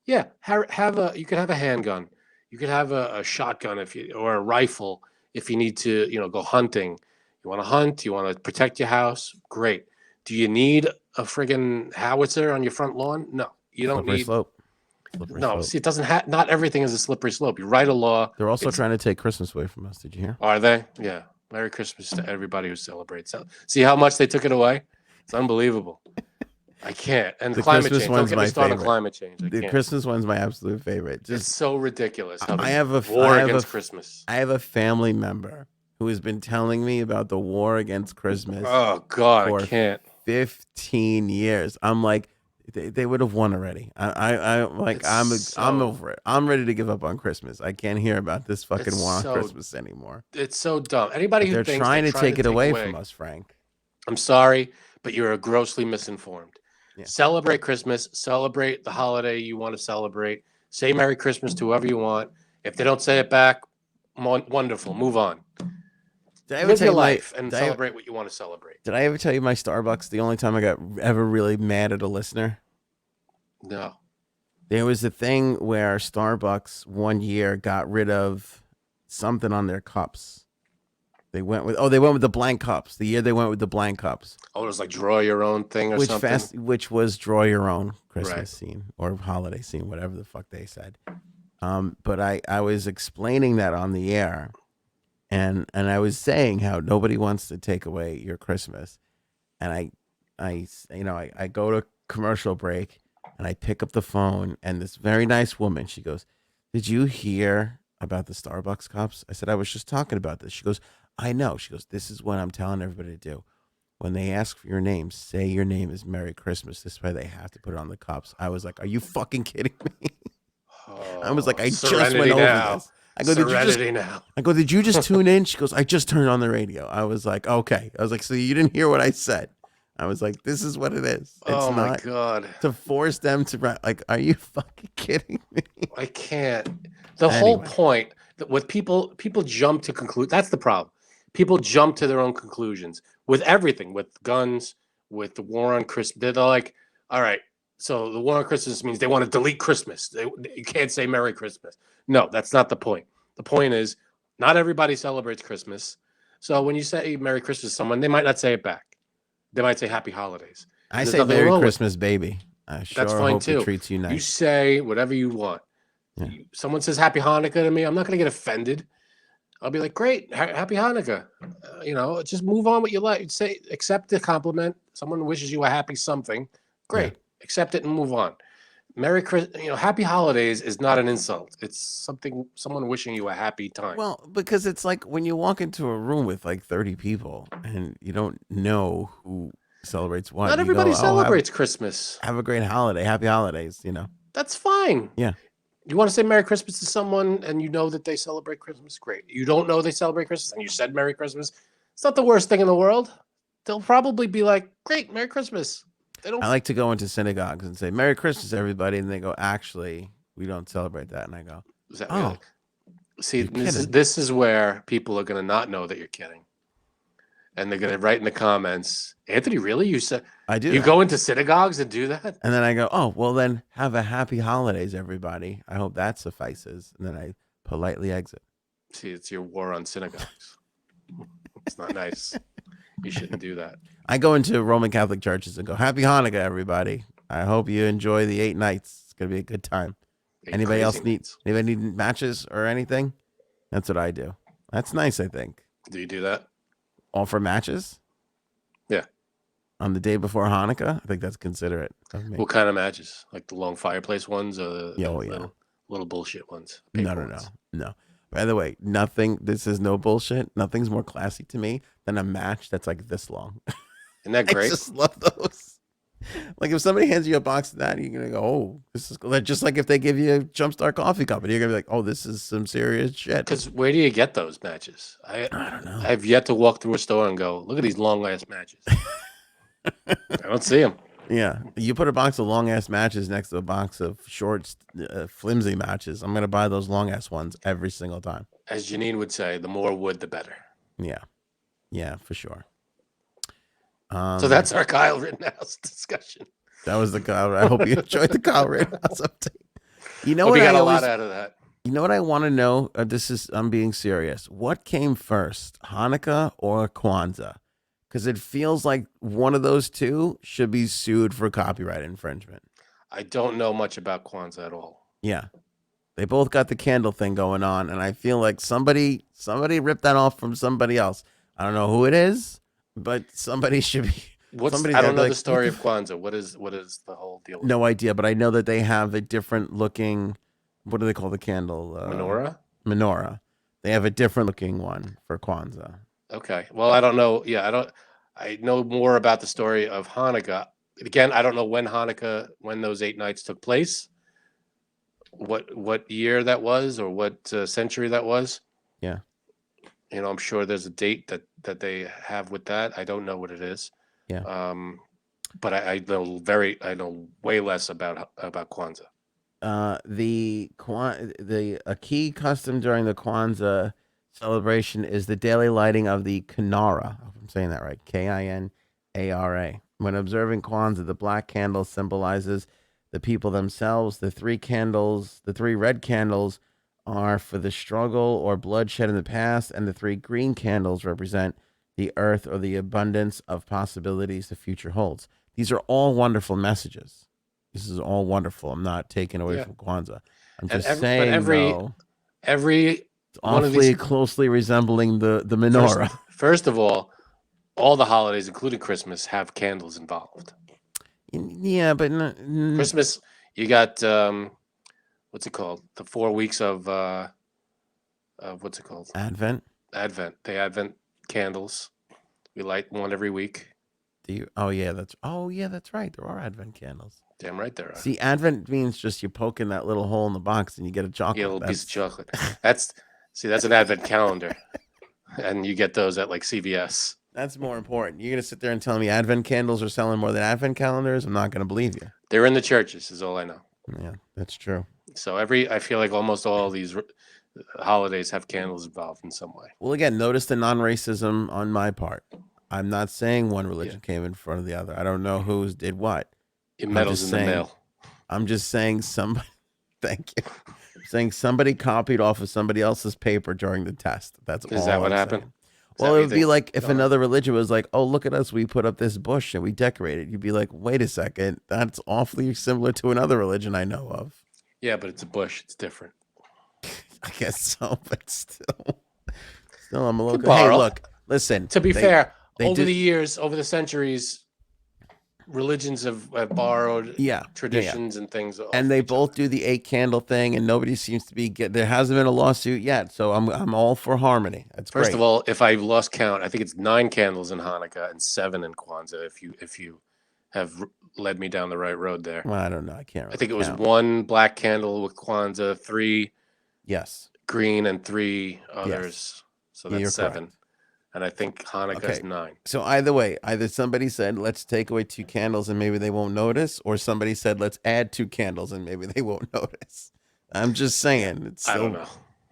Yeah, you could have a handgun, you could have a shotgun if you or a rifle if you need to, go hunting. You want to hunt, you want to protect your house, great. Do you need a friggin' howitzer on your front lawn? No, you don't Slippery need. slope. Slippery No, slope. see, it doesn't have. Not everything is a slippery slope. You write a law. They're also It's trying to take Christmas away from us. Did you hear? Are they? Yeah. Merry Christmas to everybody who celebrates. So, see how much they took it away? It's unbelievable. I can't. And The climate Christmas change. Don't one's get me my started on favorite. climate change. I The can't. Christmas one's my absolute favorite. It's Just so ridiculous. How I the have a war I have against a Christmas. I have a family member who has been telling me about the war against Christmas Oh God, I for can't. 15 years. I'm like, they would have won already. I like It's I'm so. over it. I'm ready to give up on Christmas. I can't hear about this It's fucking war on so. Christmas anymore. It's so dumb. Anybody But who they're thinks they're trying to trying to take it take away from away, us, Frank. I'm sorry, but you're grossly misinformed. Yeah. Celebrate Christmas. Celebrate the holiday you want to celebrate. Say Merry Christmas to whoever you want. If they don't say it back, wonderful. Move on. Did I ever Live tell your you my life and celebrate what you want to celebrate. did I ever tell you my Starbucks? The only time I got ever really mad at a listener? No. There was a thing where Starbucks one year got rid of something on their cups. They went with the blank cups. The year they went with the blank cups, Oh, it was like draw your own thing or something. which was draw your own Christmas Right. scene or holiday scene, whatever the fuck they said. But I was explaining that on the air, and I was saying how nobody wants to take away your Christmas, and I go to commercial break, and I pick up the phone, and this very nice woman, she goes, "Did you hear about the Starbucks cups?" I said, "I was just talking about this." She goes, "I know." She goes, "This is what I'm telling everybody to do. When they ask for your name, say your name is Merry Christmas. This way they have to put it on the cups." I was like, "Are you fucking kidding me?" I was like, Oh, "I just serenity went over now. this." I go, "Did you just?" Serenity now. I go, "Did you just tune in?" She goes, "I just turned on the radio." I was like, "Okay." I was like, "So you didn't hear what I said?" I was like, "This is what it is. It's Oh my not God. to force them to like. Are you fucking kidding me?" I can't. The whole Anyway, point that with people jump to conclude. That's the problem. People jump to their own conclusions with everything, with guns, with the war on Christmas. They're like, all right, so the war on Christmas means they want to delete Christmas. You can't say Merry Christmas. No, that's not the point. The point is, not everybody celebrates Christmas. So when you say Merry Christmas to someone, they might not say it back. They might say Happy Holidays, I and there's say nothing Merry wrong with Christmas, baby. I that's sure fine hope it too. treats you You nice. say whatever you want. Yeah. Someone says Happy Hanukkah to me, I'm not going to get offended. I'll be like, great, Happy Hanukkah. Just move on what you like. Say, accept the compliment. Someone wishes you a happy something. Great, accept it and move on. Merry Christmas. Happy Holidays is not an insult. It's someone wishing you a happy time. Well, because it's like when you walk into a room with like 30 people and you don't know who celebrates what. Not You everybody go, "Oh, celebrates Christmas. have a great holiday. Happy holidays," That's fine. Yeah. You want to say Merry Christmas to someone and you know that they celebrate Christmas? Great. You don't know they celebrate Christmas and you said Merry Christmas? It's not the worst thing in the world. They'll probably be like, "Great, Merry Christmas." They don't. I like to go into synagogues and say, Merry Christmas, everybody. And they go, actually, we don't celebrate that. And I go, Is that oh, really? See, you're kidding. this is where people are going to not know that you're kidding, and they're going to write in the comments, "Anthony, really? You said I do you that. go into synagogues and do that?" And then I go, oh, well, then have a happy holidays, everybody. I hope that suffices. And then I politely exit. See, it's your war on synagogues. It's not nice. You shouldn't do that. I go into Roman Catholic churches and go, Happy Hanukkah, everybody. I hope you enjoy the 8 nights. It's going to be a good time. Anybody else need matches or anything? That's what I do. That's nice, I think. Do you do that? Offer matches? Yeah. On the day before Hanukkah? I think that's considerate of me. What kind of matches? Like the long fireplace ones or yeah. little bullshit ones? No. By the way, this is no bullshit. Nothing's more classy to me than a match that's like this long. Isn't that great? I just love those. Like if somebody hands you a box of that, you're going to go, oh, this is cool. Just like if they give you a Jumpstart coffee cup, and you're going to be like, oh, this is some serious shit. Because where do you get those matches? I don't know. I've yet to walk through a store and go, look at these long-ass matches. I don't see them. Yeah. You put a box of long-ass matches next to a box of short, flimsy matches. I'm going to buy those long-ass ones every single time. As Janine would say, the more wood, the better. Yeah. Yeah, for sure. So that's our Kyle Rittenhouse discussion. That was the Kyle. I hope you enjoyed the Kyle Rittenhouse update. You know what? We got a lot out of that. You know what I want to know? I'm being serious. What came first, Hanukkah or Kwanzaa? Because it feels like one of those two should be sued for copyright infringement. I don't know much about Kwanzaa at all. Yeah. They both got the candle thing going on, and I feel like somebody ripped that off from somebody else. I don't know who it is, but somebody should be. I don't know the story of Kwanzaa. What is the whole deal? No idea, but I know that they have a different looking. What do they call the candle? Menorah. Menorah. They have a different looking one for Kwanzaa. Okay. Well, I don't know. Yeah, I know more about the story of Hanukkah. Again, I don't know when those 8 nights took place. What year that was, or what century that was. Yeah. I'm sure there's a date that they have with that. I don't know what it is. Yeah. But I know way less about Kwanzaa. A key custom during the Kwanzaa celebration is the daily lighting of the kinara. I hope I'm saying that right. Kinara. When observing Kwanzaa, the black candle symbolizes the people themselves. The 3 red candles are for the struggle or bloodshed in the past, and the 3 green candles represent the earth or the abundance of possibilities the future holds. These are all wonderful messages. This is all wonderful. I'm not taking away from Kwanzaa. I'm just saying, every it's awfully closely resembling the menorah. First of all the holidays, including Christmas, have candles involved. Yeah, but Christmas, you got what's it called? The 4 weeks of what's it called? Advent. The Advent candles. We light one every week. Oh yeah, that's right. There are Advent candles. Damn right there are. See, Advent means just you poke in that little hole in the box and you get a chocolate. Yeah, a little piece of chocolate. That's an Advent calendar, and you get those at like CVS. That's more important. You're gonna sit there and tell me Advent candles are selling more than Advent calendars? I'm not gonna believe you. They're in the churches, is all I know. Yeah, that's true. So I feel like almost all these holidays have candles involved in some way. Well, again, notice the non-racism on my part. I'm not saying one religion came in front of the other. I don't know who did what. It meddles in the mail. I'm just saying somebody. Thank you. Saying somebody copied off of somebody else's paper during the test. That's all. Is that what happened? Well, it would be like if another religion was like, "Oh, look at us, we put up this bush and we decorated." You'd be like, "Wait a second, that's awfully similar to another religion I know of." Yeah, but it's a bush. It's different. I guess so, but still, I'm a little. Hey, look, listen. To be fair, over the centuries, religions have borrowed traditions and things, and they both do the 8 candle thing, and nobody seems to be there hasn't been a lawsuit yet, so I'm all for harmony. That's First of all, if I've lost count, I think it's 9 candles in Hanukkah and 7 in Kwanzaa. If you have led me down the right road there. Well, I don't know. I can't. I think it was 1 black candle with Kwanzaa, 3 green, and 3 others. Yes. So that's 7. Correct. and I think Hanukkah's Okay. 9. So either way, either somebody said let's take away 2 candles and maybe they won't notice, or somebody said let's add 2 candles and maybe they won't notice. I'm just Yeah, saying I don't know.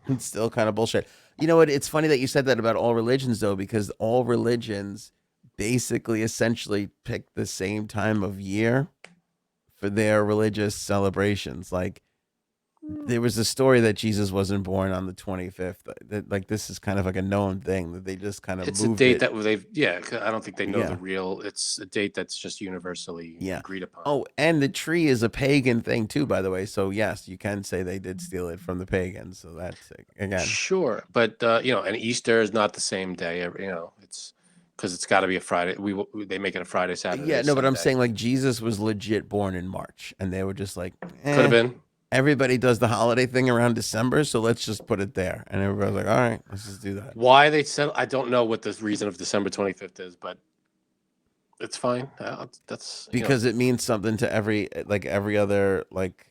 it's still kind of bullshit. You know what? It's funny that you said that about all religions though, because all religions basically essentially pick the same time of year for their religious celebrations. Like there was a story that Jesus wasn't born on the 25th. Like this is kind of like a known thing that they just kind of It's a moved date it. that they've, yeah, 'cause I don't think they know the Yeah. real. It's a date that's just universally Yeah. agreed upon. Oh, and the tree is a pagan thing too, by the way. So yes, you can say they did steal it from the pagans. So that's again. Sure, but and Easter is not the same day. It's because it's got to be a Friday. They make it a Friday, Saturday, Yeah, no, but I'm Sunday. saying like Jesus was legit born in March, and they were just like, Could have been. everybody does the holiday thing around December, so let's just put it there. And everybody's like, all right, let's just do that. Why they said, I don't know what the reason of December 25th is, but it's fine. That's Because it means something to every other like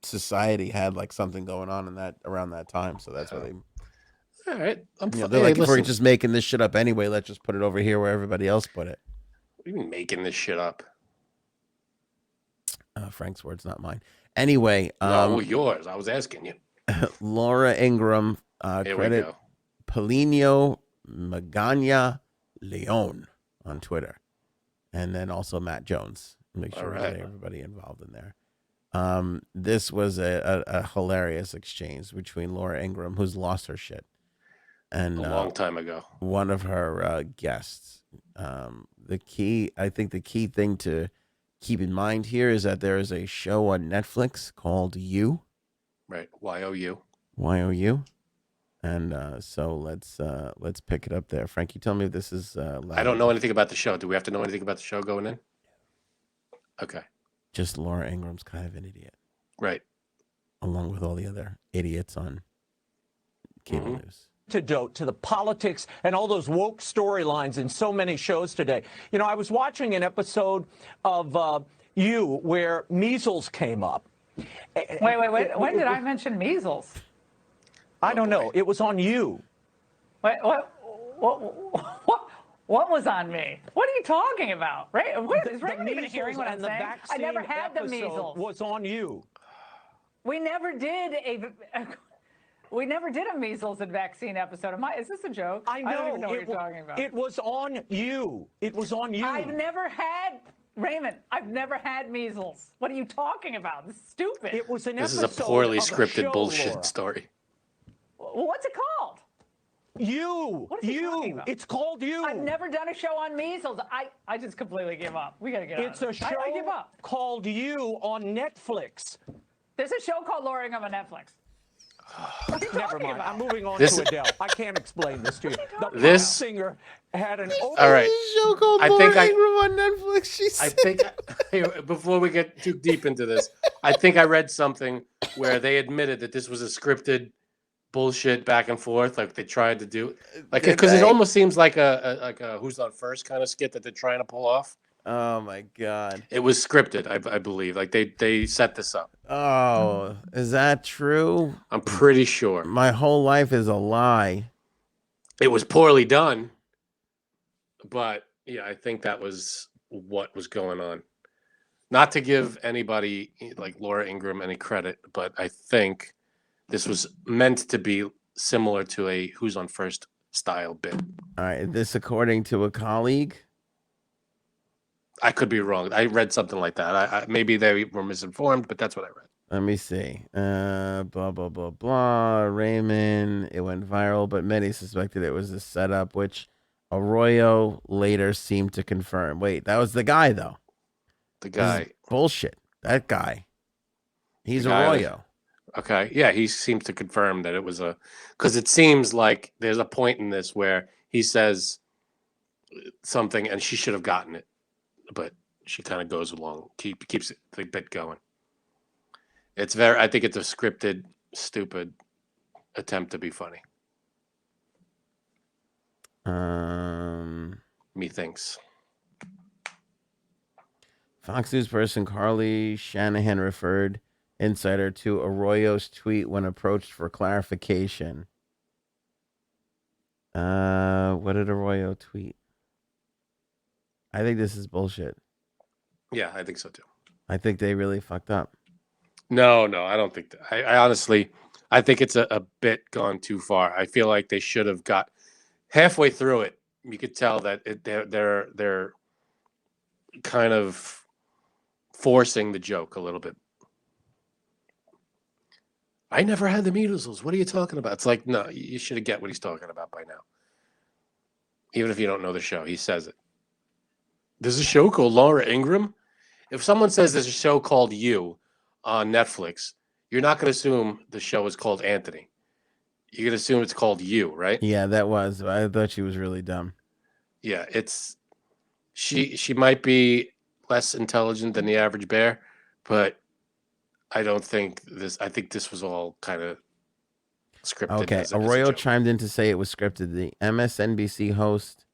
society had like something going on in that around that time. So that's why they all right. they're like, if we're just making this shit up anyway, let's just put it over here where everybody else put it. What are you making this shit up? Frank's words, not mine. Anyway, No, yours. I was asking you. Laura Ingraham, Here credit we go. Polino Magana Leon on Twitter. And then also Matt Jones. Make sure we get everybody involved in there. This was a hilarious exchange between Laura Ingraham, who's lost her shit, and a long time ago, one of her guests. I think the key thing to keep in mind here is that there is a show on Netflix called You. Right. YOU. YOU. And so let's pick it up there. Frankie, tell me if this is I don't know anything about the show. Do we have to know anything about the show going in? Okay. Just Laura Ingram's kind of an idiot. Right. Along with all the other idiots on cable news. Antidote to the politics and all those woke storylines in so many shows today. You know, I was watching an episode of You where measles came up. Wait. When did I mention measles? I don't know. It was on You. What was on me? What are you talking about? Right? Is Raymond even hearing what I'm saying? I never had the measles. Was on You. We never did a measles and vaccine episode. Is this a joke? I know. I don't even know what you're talking about. It was on You. It was on You. I've never had measles. What are you talking about? This is stupid. It was an This episode. is a poorly of scripted show, bullshit Laura. story. Well, what's it called? You. What is he talking about? It's called You. I've never done a show on measles. I just completely give up. We got to get It's on a it. show I give up. called You on Netflix. There's a show called Laura Ingraham on Netflix. What are you Never talking mind. about? I'm moving on This- to Adele. I can't explain this to you. The This- pop singer had an All right. Show called I Laura think I- Ingraham on Netflix. She's I think before we get too deep into this, I think I read something where they admitted that this was a scripted bullshit back and forth, like they tried to do, like Did because it they? almost seems like a Who's on First kind of skit that they're trying to pull off. Oh my god. It was scripted, I believe. Like they set this up. Oh, is that true? I'm pretty sure My whole life is a lie. it was poorly done, but yeah, I think that was what was going on. Not to give anybody like Laura Ingraham any credit, but I think this was meant to be similar to a Who's on First style bit. All right, this according to a colleague. I could be wrong. I read something like that. I maybe they were misinformed, but that's what I read. Let me see. Blah blah blah blah. Raymond. It went viral, but many suspected it was a setup, which Arroyo later seemed to confirm. Wait, that was the guy though. The This is guy. bullshit. That guy. He's The guy Arroyo. Okay. Yeah, he seems to confirm that it was because it seems like there's a point in this where he says something and she should have gotten it, but she kind of goes along, keeps the bit going. I think it's a scripted, stupid attempt to be funny. Methinks. Fox News person Carly Shanahan referred insider to Arroyo's tweet when approached for clarification. What did Arroyo tweet? I think this is bullshit. Yeah, I think so too. I think they really fucked up. No, I don't think that. I honestly, I think it's a bit gone too far. I feel like they should have got halfway through it. You could tell that they're kind of forcing the joke a little bit. I never had the measles. What are you talking about? It's like, no, you should have get what he's talking about by now. Even if you don't know the show, he says it. There's a show called Laura Ingraham. If someone says there's a show called You on Netflix, you're not going to assume the show is called Anthony. You're going to assume it's called You, right? Yeah, that was. I thought she was really dumb. Yeah, it's she might be less intelligent than the average bear, but I don't think this. I think this was all kind of scripted. Okay, as a Arroyo joke. chimed in to say it was scripted. The MSNBC host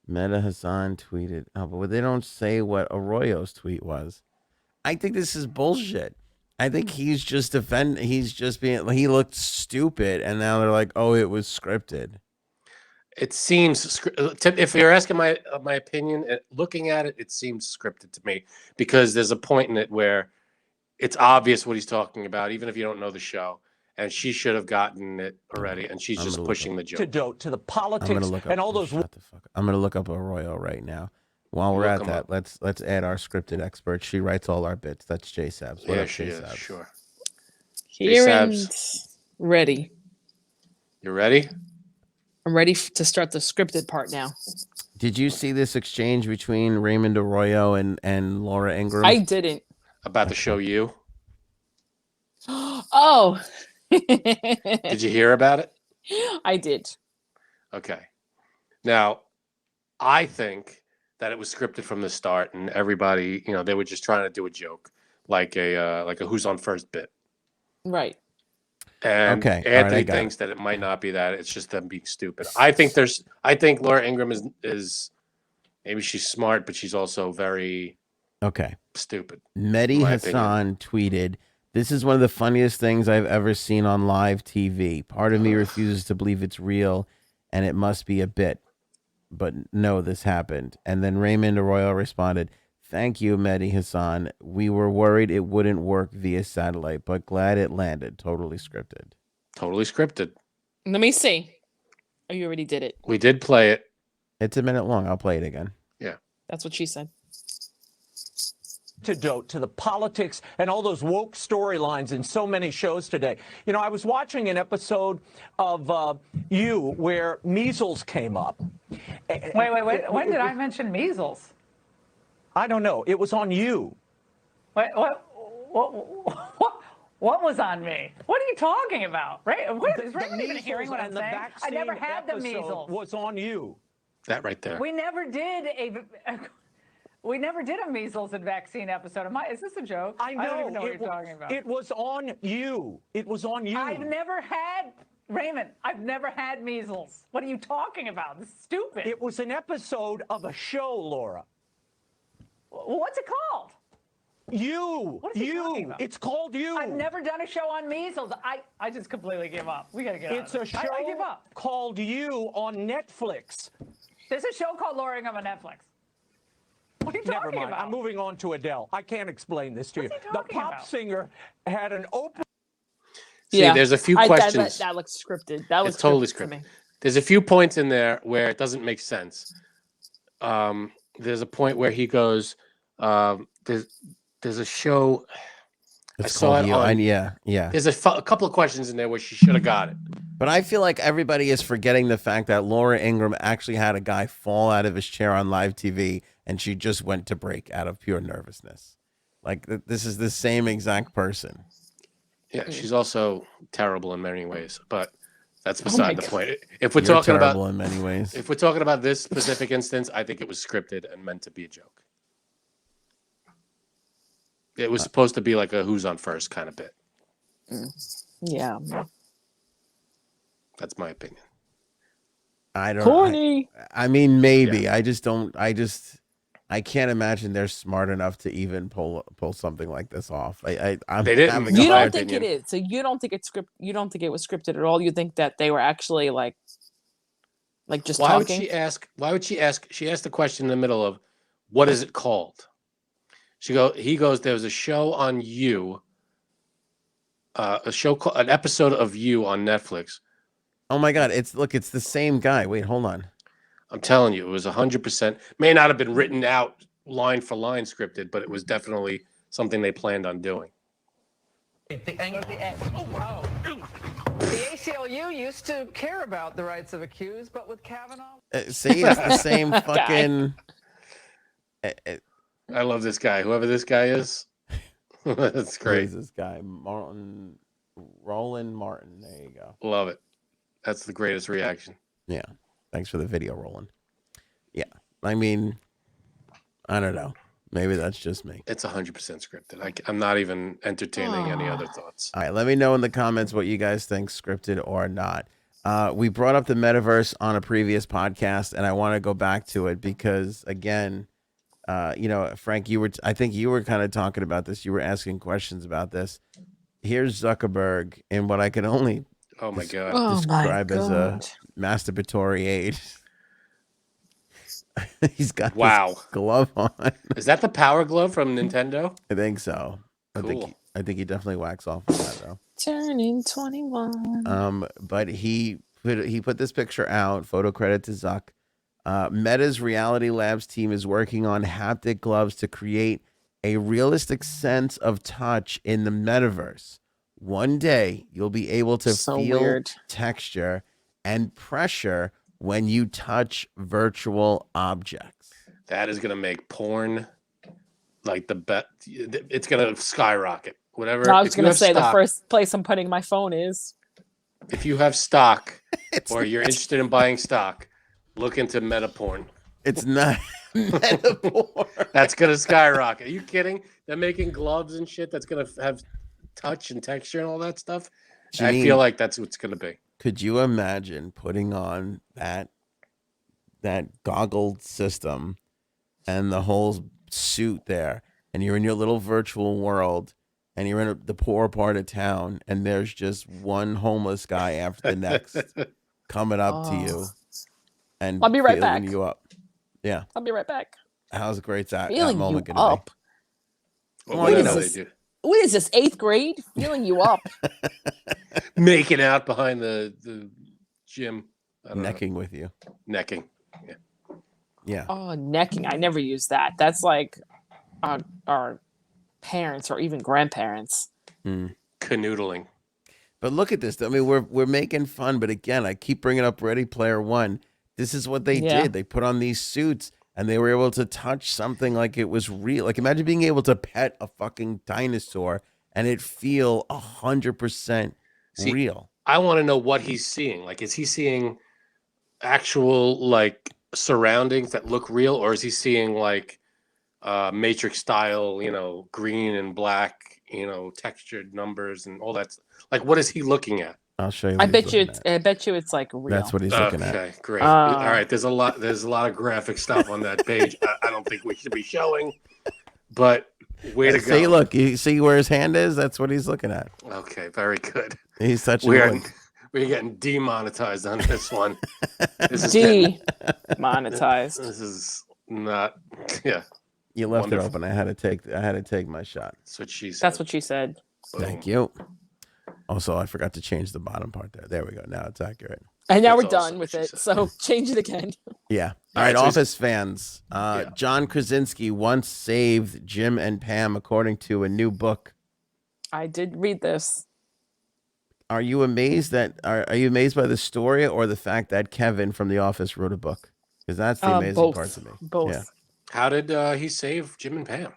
Meta Hassan tweeted. Oh, but they don't say what Arroyo's tweet was. I think this is bullshit. I think he's just he's just being, he looked stupid, and now they're like, oh, it was scripted. It seems, if you're asking my opinion, looking at it, it seems scripted to me, because there's a point in it where it's obvious what he's talking about, even if you don't know the show. And she should have gotten it already, and she's just pushing the joke. To the politics and all those. Shut the fuck up. I'm gonna look up Arroyo right now. While we're at that, let's add our scripted expert. She writes all our bits. That's Jay Sabs. Yeah, she is. Sure. Here and ready. You ready? I'm ready to start the scripted part now. Did you see this exchange between Raymond Arroyo and Laura Ingraham? I didn't. About the show You? Oh. Did you hear about it? I did. Okay. Now, I think that it was scripted from the start, and everybody, they were just trying to do a joke, like a Who's on First bit. Right. And Anthony thinks that it might not be that. It's just them being stupid. I think Laura Ingraham is maybe she's smart, but she's also very stupid. Mehdi Hassan tweeted, "This is one of the funniest things I've ever seen on live TV. Part of me refuses to believe it's real, and it must be a bit. But no, this happened." And then Raymond Arroyo responded, "Thank you, Mehdi Hassan. We were worried it wouldn't work via satellite, but glad it landed. Totally scripted." Totally scripted. Let me see. Oh, you already did it. We did play it. It's a minute long. I'll play it again. Yeah. That's what she said. To the politics and all those woke storylines in so many shows today. I was watching an episode of You where measles came up. Wait. When did I mention measles? I don't know. It was on You. What was on me? What are you talking about? Right? Is Raymond even hearing what I'm saying? I never had the measles. Was on You. That right there. We never did a measles and vaccine episode. Is this a joke? I know. I don't even know what you're talking about. It was on You. It was on You. Raymond, I've never had measles. What are you talking about? This is stupid. It was an episode of a show, Laura. What's it called? You. What is he talking about? It's called You. I've never done a show on measles. I just completely give up. We got to get out of It's a show I give up. called You on Netflix. There's a show called Laura Ingraham on Netflix. What are you talking Never mind. about? I'm moving on to Adele. I can't explain this to you. The pop singer had an open. See, there's a few questions. That looks scripted. That was totally scripted. There's a few points in there where it doesn't make sense. There's a point where he goes, there's a show. It's called You. Yeah. There's a couple of questions in there where she should have got it. But I feel like everybody is forgetting the fact that Laura Ingraham actually had a guy fall out of his chair on live TV, and she just went to break out of pure nervousness. Like, this is the same exact person. Yeah, she's also terrible in many ways, but that's beside the point. If we're talking about in many ways, if we're talking about this specific instance, I think it was scripted and meant to be a joke. It was supposed to be like a Who's on First kind of bit. Yeah. That's my opinion. I don't. Corny. I mean, maybe. Yeah. I can't imagine they're smart enough to even pull something like this off. They didn't. You don't think it is. So you don't think it's script. You don't think it was scripted at all. You think that they were actually like Like just Why talking. would she ask? Why would she ask? She asked the question in the middle of, "What is it called?" He goes, "There was a show on You, an episode of You on Netflix." Oh my God! It's the same guy. Wait, hold on. I'm telling you, it was 100%. May not have been written out line for line scripted, but it was definitely something they planned on doing. The ACLU used to care about the rights of accused, but with Kavanaugh. See, it's the same fucking. I love this guy. Whoever this guy is, that's Who great. is this guy? Roland Martin. There you go. Love it. That's the greatest reaction. Yeah. Thanks for the video, Roland. Yeah. I mean, I don't know. Maybe that's just me. It's 100% scripted. I'm not even entertaining any other thoughts. All right. Let me know in the comments what you guys think, scripted or not. We brought up the metaverse on a previous podcast, and I want to go back to it because, again, Frank, I think you were kind of talking about this. You were asking questions about this. Here's Zuckerberg in what I can only describe as a masturbatory aid. He's got this glove on. Is that the Power Glove from Nintendo? I think so. Cool. I think he definitely whacks off on that though. Turning 21. But he put this picture out. Photo credit to Zuck. Meta's Reality Labs team is working on haptic gloves to create a realistic sense of touch in the metaverse. One day, you'll be able to feel texture and pressure when you touch virtual objects. That is going to make porn like the best. It's going to skyrocket. Whatever. I was going to say the first place I'm putting my phone is. If you have stock or you're interested in buying stock, look into meta porn. It's not meta porn. That's going to skyrocket. Are you kidding? They're making gloves and shit that's going to have touch and texture and all that stuff. Janine, I feel like that's what it's going to be. Could you imagine putting on that goggle system and the whole suit there, and you're in your little virtual world, and you're in the poor part of town, and there's just one homeless guy after the next coming up to you, and I'll be right back. You up. Yeah, I'll be right back. How's great that going moment to be? Well, what is this, 8th grade? Feeling you up. Making out behind the gym. Necking with you. Necking. Yeah. Oh, necking. I never use that. That's like our parents or even grandparents. Canoodling. But look at this. I mean, we're making fun, but again, I keep bringing up Ready Player One. This is what they did. They put on these suits and they were able to touch something like it was real. Like imagine being able to pet a fucking dinosaur and it feel 100% real. I want to know what he's seeing. Like, is he seeing actual like surroundings that look real, or is he seeing like Matrix style, green and black, textured numbers and all that? Like, what is he looking at? I'll show you. I bet you it's like real. That's what he's looking at. Okay, great. All right, there's a lot of graphic stuff on that page. I don't think we should be showing, but way to go. See, look, you see where his hand is? That's what he's looking at. Okay, very good. He's touching. We're getting demonetized on this one. This is demonetized. This is not. Yeah. You left it open. I had to take my shot. That's what she said. That's what she said. Boom. Thank you. Also, I forgot to change the bottom part there. There we go. Now it's accurate. And now we're done with it. So change it again. Yeah. All right, Office fans. John Krasinski once saved Jim and Pam, according to a new book. I did read this. Are you amazed are you amazed by the story or the fact that Kevin from The Office wrote a book? Because that's the amazing part to me. Both. Yeah. How did he save Jim and Pam?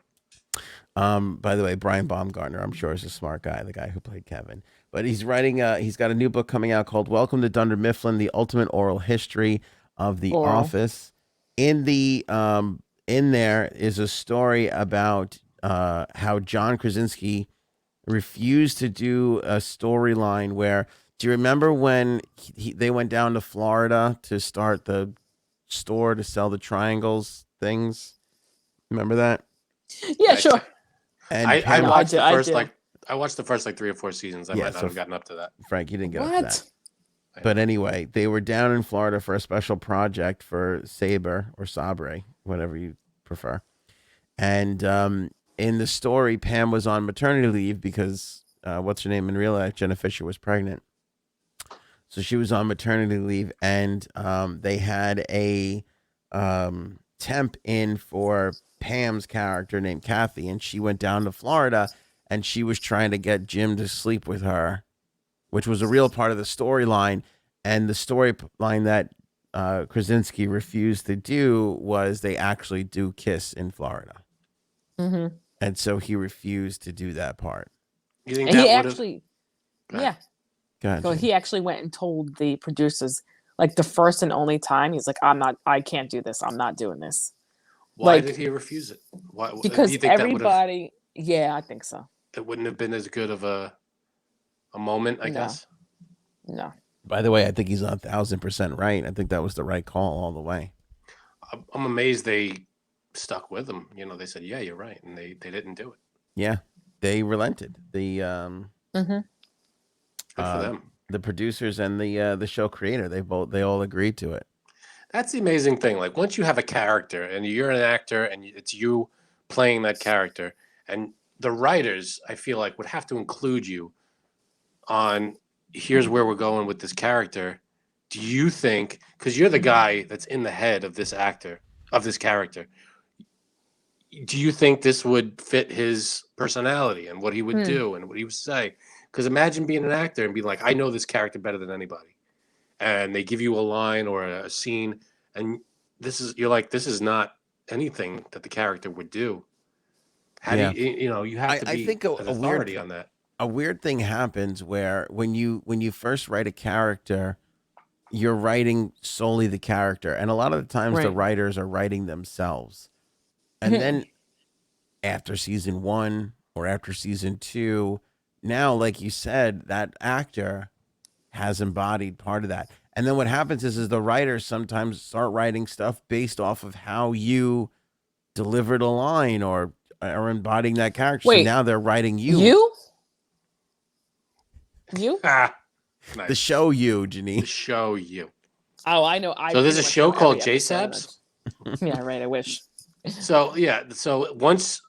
By the way, Brian Baumgartner, I'm sure, is a smart guy, the guy who played Kevin. But he's writing, he's got a new book coming out called Welcome to Dunder Mifflin, The Ultimate Oral History of The Office. In there is a story about how John Krasinski refused to do a storyline where, do you remember when they went down to Florida to start the store to sell the triangles things? Remember that? Yeah, sure. And I watched the first 3 or 4 seasons. I might not have gotten up to that. Frank, you didn't get up to that. But anyway, they were down in Florida for a special project for Sabre or Sabre, whatever you prefer. And in the story, Pam was on maternity leave because what's her name in real life? Jenna Fisher was pregnant. So she was on maternity leave, and they had a temp in for Pam's character named Kathy, and she went down to Florida, and she was trying to get Jim to sleep with her, which was a real part of the storyline. And the storyline that Krasinski refused to do was they actually do kiss in Florida. Mm-hmm. And so he refused to do that part. You think And that he would've- actually, Go ahead. yeah. Go ahead, So Jim. he actually went and told the producers, like the first and only time, he's like, I can't do this. I'm not doing this. Why like- did he refuse it? Why? Do Because you think everybody, yeah, I think so. it wouldn't have been as good of a moment, I No. guess. No. By the way, I think he's 1,000% right. I think that was the right call all the way. I'm amazed they stuck with him. You know, they said, "Yeah, you're right," and they didn't do it. Yeah, they relented. The Mm-hmm. Good for them. the producers and the show creator, they all agreed to it. That's the amazing thing. Like once you have a character and you're an actor and it's you playing that character, and the writers, I feel like, would have to include you on here's where we're going with this character. Do you think, because you're the guy that's in the head of this actor, of this character, do you think this would fit his personality and what he would do and what he would say? Because imagine being an actor and being like, I know this character better than anybody. And they give you a line or a scene, and you're like, this is not anything that the character would do. How do you have to be I think an a authority weird on that. a weird thing happens where when you first write a character, you're writing solely the character, and a lot of the times the Right. writers are writing themselves. And then after season 1 or after season 2, now, like you said, that actor has embodied part of that. And then what happens is the writers sometimes start writing stuff based off of how you delivered a line or are embodying that character. Wait, so now they're writing you. You? Ah, nice. The show you, The Janine. show you. Oh, I know. So there's a pretty much show know called every episode JSABs? of it. Yeah, right. I wish. So yeah, so once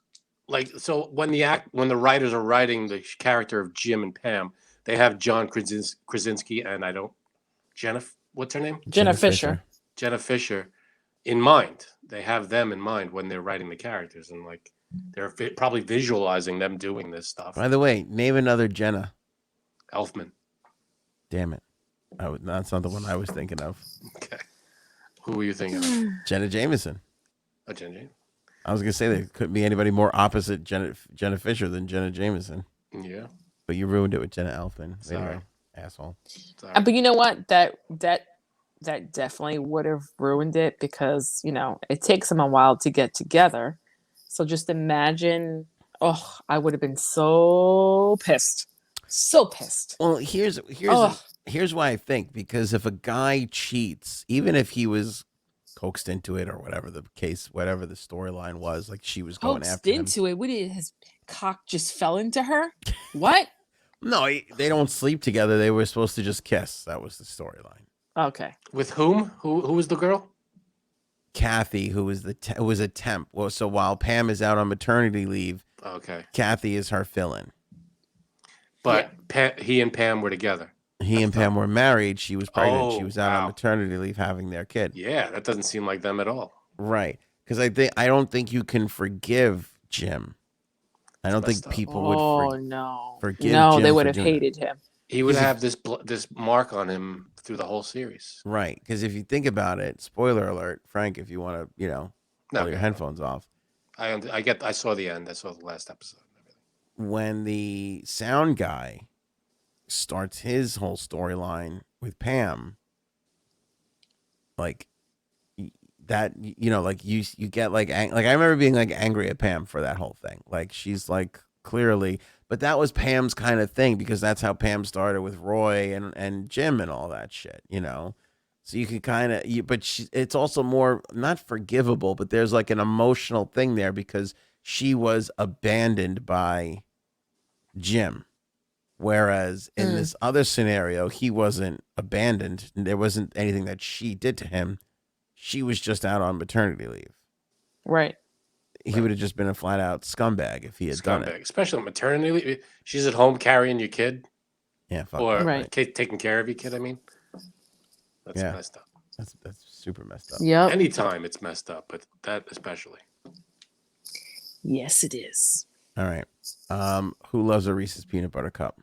when the writers are writing the character of Jim and Pam, they have John Krasinski and Jenna, what's her name? Jenna Fisher. Jenna Fisher in mind. They have them in mind when they're writing the characters, and like they're probably visualizing them doing this stuff. By the way, name another Jenna. Elfman. Damn it. That's not the one I was thinking of. Okay. Who were you thinking of? Jenna Jameson. Oh, Jenna. I was going to say there couldn't be anybody more opposite Jenna Fisher than Jenna Jameson. Yeah. But you ruined it with Jenna Elfman. Sorry. Anyway, asshole. Sorry. But you know what? That definitely would have ruined it because, it takes them a while to get together. So just imagine, I would have been so pissed. So pissed. Well, here's why I think, because if a guy cheats, even if he was coaxed into it or whatever the case, whatever the storyline was, like she was going Coaxed after him. into it. What did his cock just fell into her? What? No, they don't sleep together. They were supposed to just kiss. That was the storyline. Okay. With whom? Who was the girl? Kathy, who was who was a temp. Well, so while Pam is out on maternity leave, Okay. Kathy is her fill-in. But he and Pam were together. He and Pam were married. She was pregnant. She Oh, was out on wow. maternity leave having their kid. Yeah, that doesn't seem like them at all. Right. Because I don't think you can forgive Jim. I don't think messed up. people Oh, would no. forgive No, Jim they for would have doing that. hated him. He would Is it- have this mark on him through the whole series. Right. Because if you think about it, spoiler alert, Frank, if you want to, No, pull your headphones off. I saw the end. I saw the last episode. When the sound guy starts his whole storyline with Pam, like that, like you get like I remember being like angry at Pam for that whole thing. Like she's like clearly, but that was Pam's kind of thing because that's how Pam started with Roy and Jim and all that shit, So you can kind of, it's also more not forgivable, but there's like an emotional thing there because she was abandoned by Jim. Whereas in this other scenario, he wasn't abandoned. There wasn't anything that she did to him. She was just out on maternity leave. Right. He would have just been a flat out scumbag if he had done it. Especially on maternity leave. She's at home carrying your kid. Yeah, fuck or Right. taking care of your kid. I mean, that's messed up. That's super messed up. Yep. Anytime it's messed up, but that especially. Yes, it is. All right. Who loves a Reese's peanut butter cup?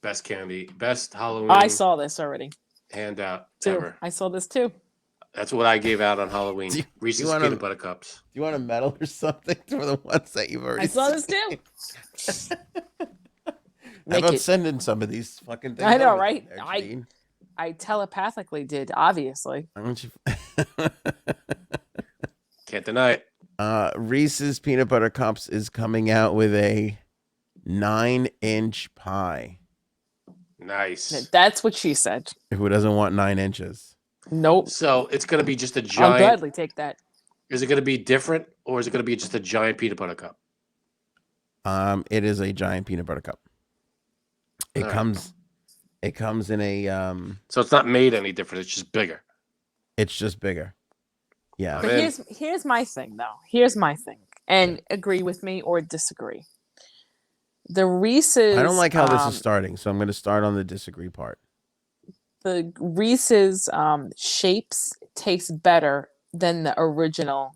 Best candy, best Halloween. I saw this already. Handout Too. ever. I saw this too. That's what I gave out on Halloween. Reese's peanut butter cups. Do you want a medal or something for the ones that you've already I saw this seen? too. How about sending some of these fucking things? I know, over right? there, Janine? I telepathically did, obviously. Why don't you? Can't deny it. Reese's peanut butter cups is coming out with a 9-inch pie. Nice. That's what she said. Who doesn't want 9 inches? Nope. So it's going to be just a I'll giant. gladly take that. Is it going to be different, or is it going to be just a giant peanut butter cup? It is a giant peanut butter cup. It All comes in a So it's not made any different. It's just bigger. It's just bigger. Yeah. But here's my thing though. Here's my thing. And agree with me or disagree. The Reese's I don't like how this is starting, so I'm going to start on the disagree part. The Reese's shapes taste better than the original.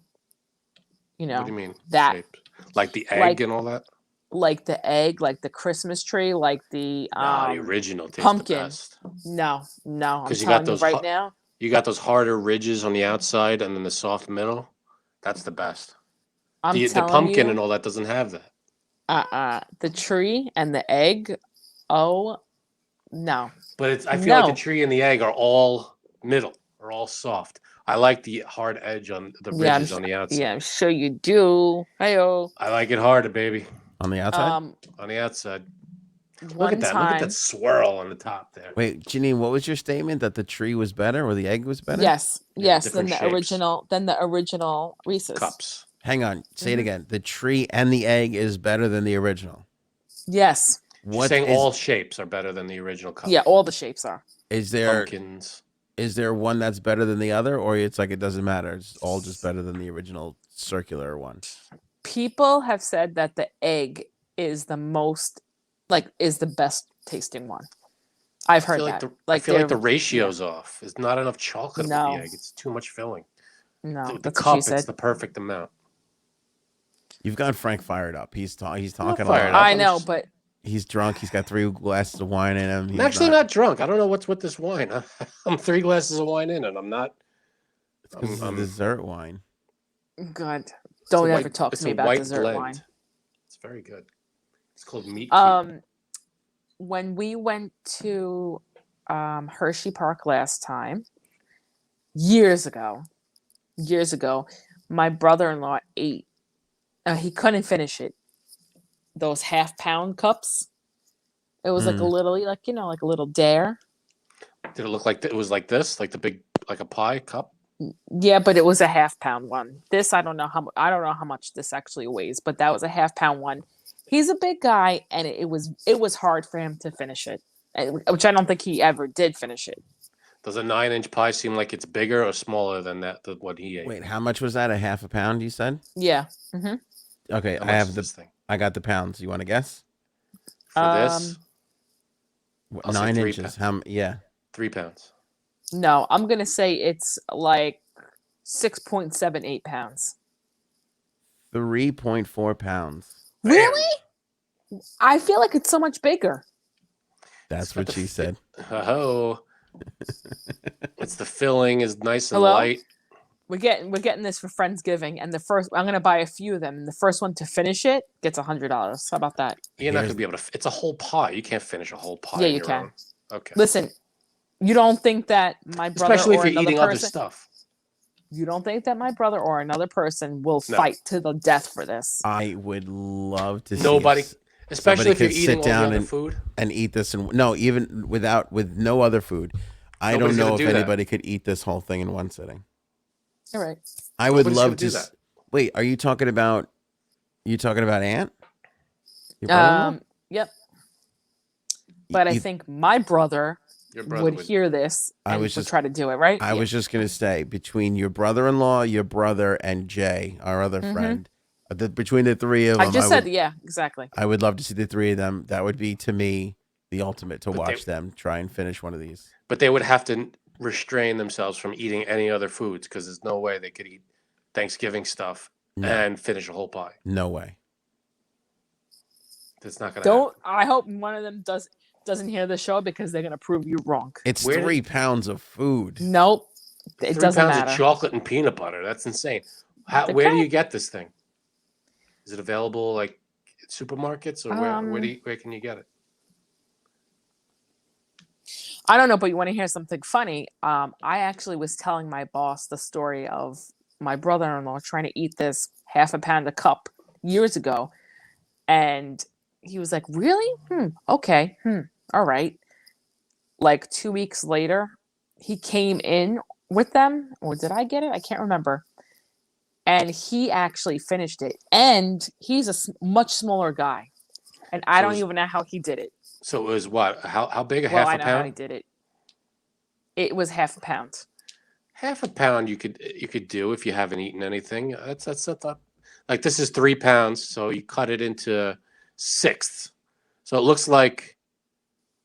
You know, What do you mean? that shape? Like the egg and all that? like the egg, like the Christmas tree, like the The original tastes pumpkin. the best. No, I'm 'Cause you telling got you those right now. You got those harder ridges on the outside and then the soft middle. That's the best. I'm The telling pumpkin you, and all that doesn't have that. the tree and the egg. Oh no. But I feel like the tree and the egg are all middle, are all soft. I like the hard edge on the ridges on the outside. Yeah, I'm sure you do. Hey-o. I like it harder, baby. On the outside? On the outside. Look One at that. Look at that swirl on the top there. Wait, Janine, what was your statement? That the tree was better or the egg was better? Yes, Yeah, yes. Than different the shapes. original Reese's Cups. Hang on. Say it again. The tree and the egg is better than the original. Yes. She's saying all shapes are better than the original cup. Yeah, all the shapes are. Is there Pumpkins. is there one that's better than the other, or it's like it doesn't matter? It's all just better than the original circular one. People have said that the egg is the most, is the best tasting one. I've heard that. I feel like the ratio's off. There's not enough chocolate with No. the egg. It's too much filling. No, The that's cup, what she said. it's the perfect amount. You've got Frank fired up. He's talking a fired lot. up. I know, but He's drunk. He's got 3 glasses of wine in him. I'm actually not drunk. I don't know what's with this wine. I'm 3 glasses of wine in, and I'm not. It's because it's dessert wine. God, don't ever talk it's to me a about white dessert blend. wine. It's very good. It's called meat. Cube. When we went to Hershey Park last time, years ago, my brother-in-law ate. He couldn't finish it. Those half-pound cups. It was like a little, like a little dare. Did it look like it was like this, like the big, like a pie cup? Yeah, but it was a half-pound one. This I don't know how much this actually weighs, but that was a half-pound one. He's a big guy, and it was hard for him to finish it, which I don't think he ever did finish it. Does a 9-inch pie seem like it's bigger or smaller than what he ate? Wait, how much was that? A half a pound, you said? Yeah. Mm-hmm. Okay, How I much have is the this thing? I got the pounds. You want to guess? For this, I'll say 9 3 inches. pounds. Yeah. 3 pounds. No, I'm gonna say it's like 6.78 pounds. 3.4 pounds. Really? I feel like it's so much bigger. That's what she said. Oh, it's the filling is nice and Hello? light. We're getting this for Friendsgiving, and I'm gonna buy a few of them. And the first one to finish it gets $100. How about that? You're not gonna be able to. It's a whole pie. You can't finish a whole pie. Yeah, on you your can. own. Okay. Listen, you don't think that my brother Especially if or you're another eating other person, stuff. you don't think that my brother or another person will No. fight to the death for this? I would love to see Nobody, especially if you're could eating sit all down the other food. and eat this, and no, even with no other food. I Nobody's don't know gonna if do that. anybody could eat this whole thing in one sitting. All right. I would Nobody's love gonna do to. that. Wait, are you talking about Aunt? Your brother-in-law? Yep. But I think my brother Your brother would hear this and would try to do it, right? I was just going to say, between your brother-in-law, your brother, and Jay, our other friend, between the three of them, I just said, yeah, exactly. I would love to see the three of them. That would be, to me, the ultimate to watch them try and finish one of these. But they would have to restrain themselves from eating any other foods because there's no way they could eat Thanksgiving stuff and finish a whole pie. No way. That's not going to happen. I hope one of them doesn't hear the show because they're going to prove you wrong. It's 3 pounds of food. Nope. It doesn't matter. 3 pounds of chocolate and peanut butter. That's insane. Where do you get this thing? Is it available like at supermarkets or where can you get it? I don't know, but you want to hear something funny? I actually was telling my boss the story of my brother-in-law trying to eat this half a pound a cup years ago. And he was like, really? Okay. All right. Like 2 weeks later, he came in with them. Or did I get it? I can't remember. And he actually finished it. And he's a much smaller guy. And I don't even know how he did it. So it was what? How big? Well, half a I know pound? how he did it. It was half a pound. Half a pound you could do if you haven't eaten anything. That's not like this is 3 pounds, so you cut it into sixths. So it looks like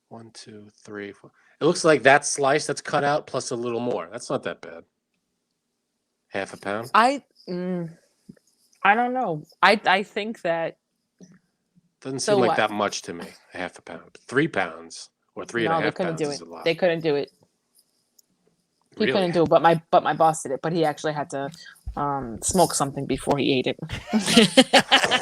1, 2, 3, 4. It looks like that slice that's cut out plus a little more. That's not that bad. Half a pound. I don't know. I think that doesn't seem like that much to me. Half a pound, 3 pounds or 3.5 pounds is a lot. They couldn't do it. He Really? couldn't do it, but my boss did it. But he actually had to smoke something before he ate it.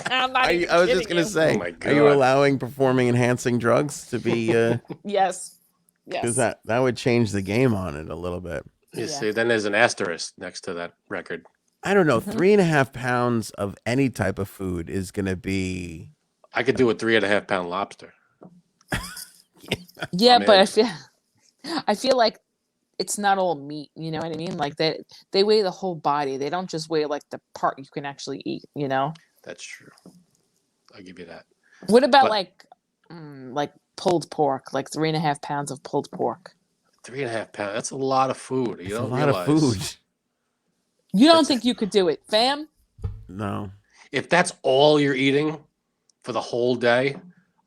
I was just going to say, oh my God. Are you allowing performing enhancing drugs to be? Yes. Because that would change the game on it a little bit. You see, then there's an asterisk next to that record. I don't know. 3.5 pounds of any type of food is going to be. I could do a 3.5 pound lobster. Yeah, but I feel like it's not all meat. You know what I mean? Like they weigh the whole body. They don't just weigh like the part you can actually eat. You know. That's true. I'll give you that. What about like pulled pork? Like 3.5 pounds of pulled pork. 3.5 pounds. That's a lot of food. You don't realize. A lot of food. You don't think you could do it, fam? No. If that's all you're eating for the whole day,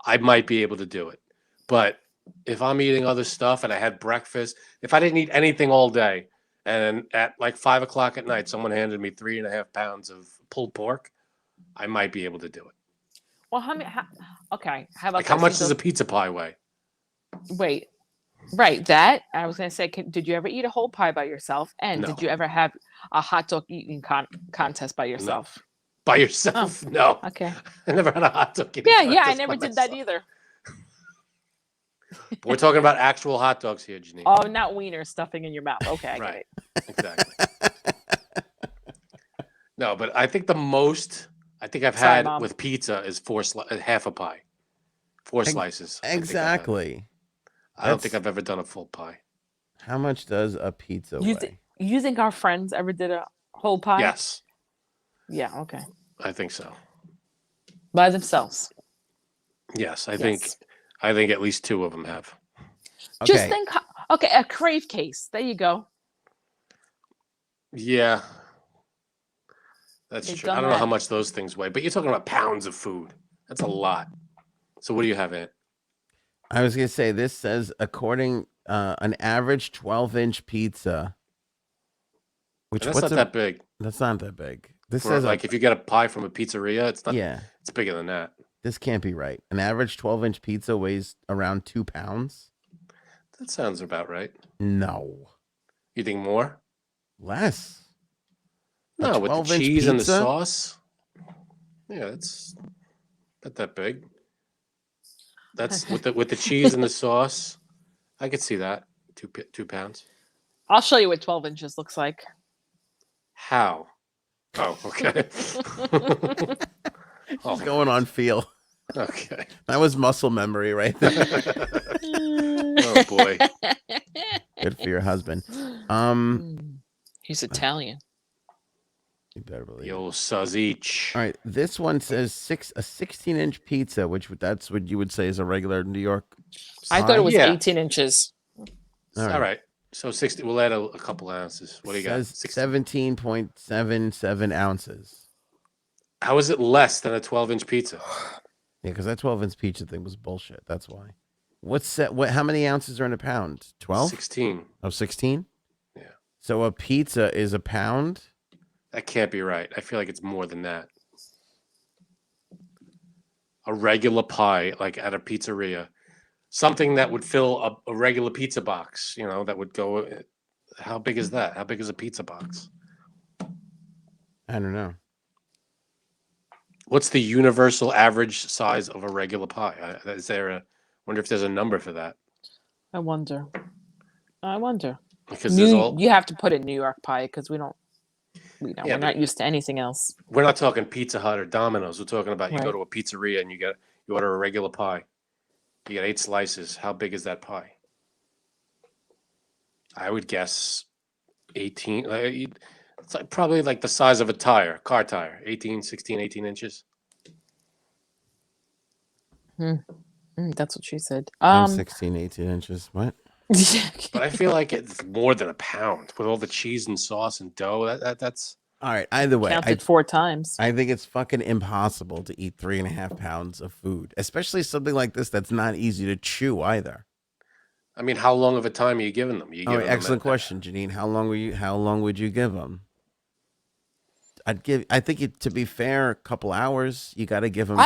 I might be able to do it. But if I'm eating other stuff and I had breakfast, if I didn't eat anything all day, and at like 5 o'clock at night, someone handed me 3.5 pounds of pulled pork, I might be able to do it. Well, okay. How about how much does a pizza pie weigh? Wait. Right, that I was going to say. Did you ever eat a whole pie by yourself? And did you ever have a hot dog eating contest by yourself? No. By yourself? Oh, no. Okay. I never had a hot dog eating contest. Yeah, I never did that either. We're talking about actual hot dogs here, Janine. Oh, not wiener stuffing in your mouth. Okay, right. Exactly. No, but I think the most I've had with pizza is half a pie. 4 slices. Exactly. I don't think I've ever done a full pie. How much does a pizza weigh? You think our friends ever did a whole pie? Yes. Yeah, okay. I think so. By themselves? Yes, I think at least 2 of them have. Okay. Just think, a crave case. There you go. Yeah. That's true. I don't know how much those things weigh, but you're talking about pounds of food. That's a lot. So what do you have in it? I was going to say, this says, according an average 12-inch pizza. That's not that big. That's not that big. This says like if you get a pie from a pizzeria, it's not. Yeah. It's bigger than that. This can't be right. An average 12-inch pizza weighs around 2 pounds. That sounds about right. No. You think more? Less. No, with the cheese and the sauce. Yeah, it's not that big. That's with the cheese and the sauce. I could see that. 2 pounds. I'll show you what 12 inches looks like. How? Oh, okay. Going on feel. Okay. That was muscle memory right there. Oh boy. Good for your husband. He's Italian. You better believe. Yo, sus each. All right, this one says a 16-inch pizza, that's what you would say is a regular New York. I thought it was Yeah. 18 inches. All right. So 60. We'll add a couple ounces. What do you got? Says 17.77 ounces. How is it less than a 12-inch pizza? Yeah, because that 12-inch pizza thing was bullshit. That's why. How many ounces are in a pound? 12? 16. Oh, 16? Yeah. So a pizza is a pound? That can't be right. I feel like it's more than that. A regular pie, like at a pizzeria, something that would fill a regular pizza box, that would go. How big is that? How big is a pizza box? I don't know. What's the universal average size of a regular pie? Wonder if there's a number for that. I wonder. Because you have to put in New York pie because we're not used to anything else. We're not talking Pizza Hut or Domino's. We're talking about you go to a pizzeria and you order a regular pie. You get 8 slices. How big is that pie? I would guess 18. It's probably like the size of a car tire. 18 inches. That's what she said. 16, 18 inches. What? But I feel like it's more than a pound with all the cheese and sauce and dough. That's all right. Either way, counted 4 times. I think it's fucking impossible to eat 3.5 pounds of food, especially something like this that's not easy to chew either. I mean, how long of a time are you giving them? Excellent question, Janine. How long would you give them? To be fair, a couple hours. You got to give them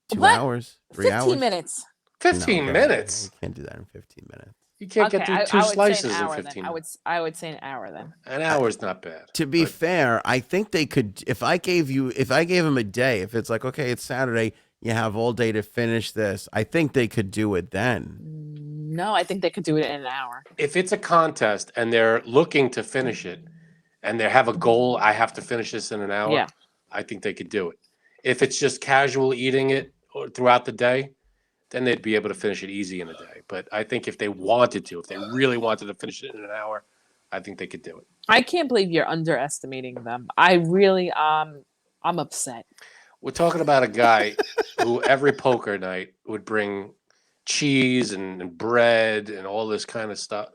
2 hours, 3 hours. 15 minutes. 15 minutes. You can't do that in 15 minutes. You can't get through 2 slices in 15 minutes. I would say an hour then. An hour's not bad. To be fair, I think they could. If I gave them a day, if it's like, okay, it's Saturday, you have all day to finish this. I think they could do it then. No, I think they could do it in an hour. If it's a contest and they're looking to finish it, and they have a goal, I have to finish this in an hour. Yeah. I think they could do it. If it's just casual eating it throughout the day, then they'd be able to finish it easy in a day. But I think if they really wanted to finish it in an hour, I think they could do it. I can't believe you're underestimating them. I really, I'm upset. We're talking about a guy who every poker night would bring cheese and bread and all this kind of stuff.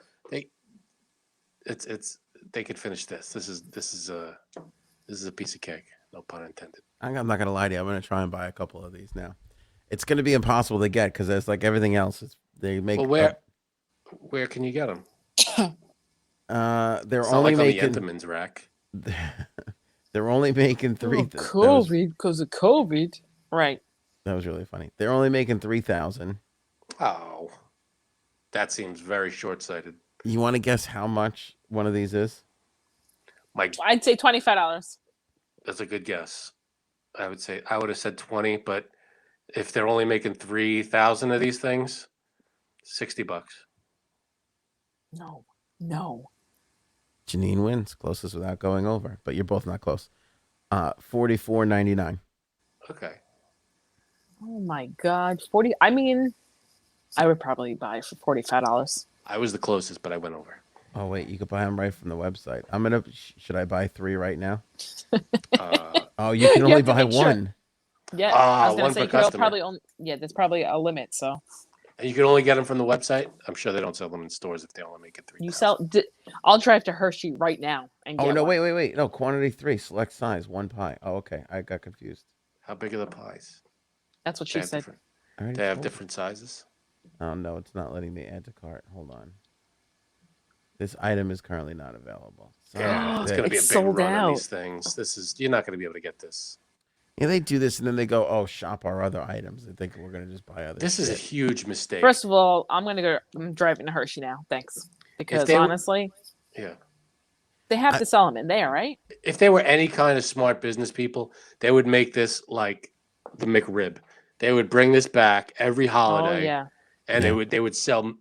They could finish this. This is a piece of cake. No pun intended. I'm not gonna lie to you. I'm gonna try and buy a couple of these now. It's gonna be impossible to get because it's like everything else. They make. Well, where can you get them? They're it's only not like making on the Entenmann's rack. They're only making 3. COVID, because of COVID. Right. That was really funny. They're only making 3,000. Oh, that seems very short-sighted. You want to guess how much one of these is? I'd say $25. That's a good guess. I would have said 20, but if they're only making 3,000 of these things, $60. No. Janine wins, closest without going over, but you're both not close. $44.99. Okay. Oh my God, 40. I mean, I would probably buy for $45. I was the closest, but I went over. Oh wait, you could buy them right from the website. Should I buy 3 right now? You can only buy 1. Yeah, I was gonna one say per customer. there's probably a limit. So. And you can only get them from the website. I'm sure they don't sell them in stores if they only make it 3. I'll drive to Hershey right now and get. Oh no! one. Wait! No, quantity 3, select size, 1 pie. Oh, okay, I got confused. How big are the pies? That's what she said. They have different sizes. Oh no, it's not letting me add to cart. Hold on. This item is currently not available. Yeah, it's going to be a big run on these things. You're not going to be able to get this. Yeah, they do this and then they go, "Oh, shop our other items." They think we're going to just buy other. This is a huge mistake. First of all, I'm driving to Hershey now. Thanks, because honestly, they have to sell them in there, right? If they were any kind of smart business people, they would make this like the McRib. They would bring this back every holiday, and they would sell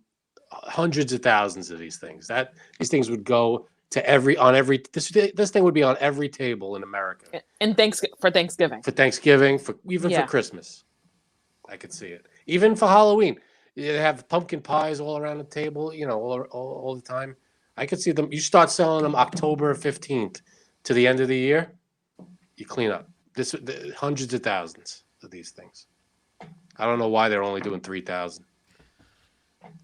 hundreds of thousands of these things. These things would go to this thing would be on every table in America. And for Thanksgiving. For Christmas. I could see it. Even for Halloween. They have pumpkin pies all around the table, all the time. I could see them. You start selling them October 15th to the end of the year. You clean up. Hundreds of thousands of these things. I don't know why they're only doing 3,000.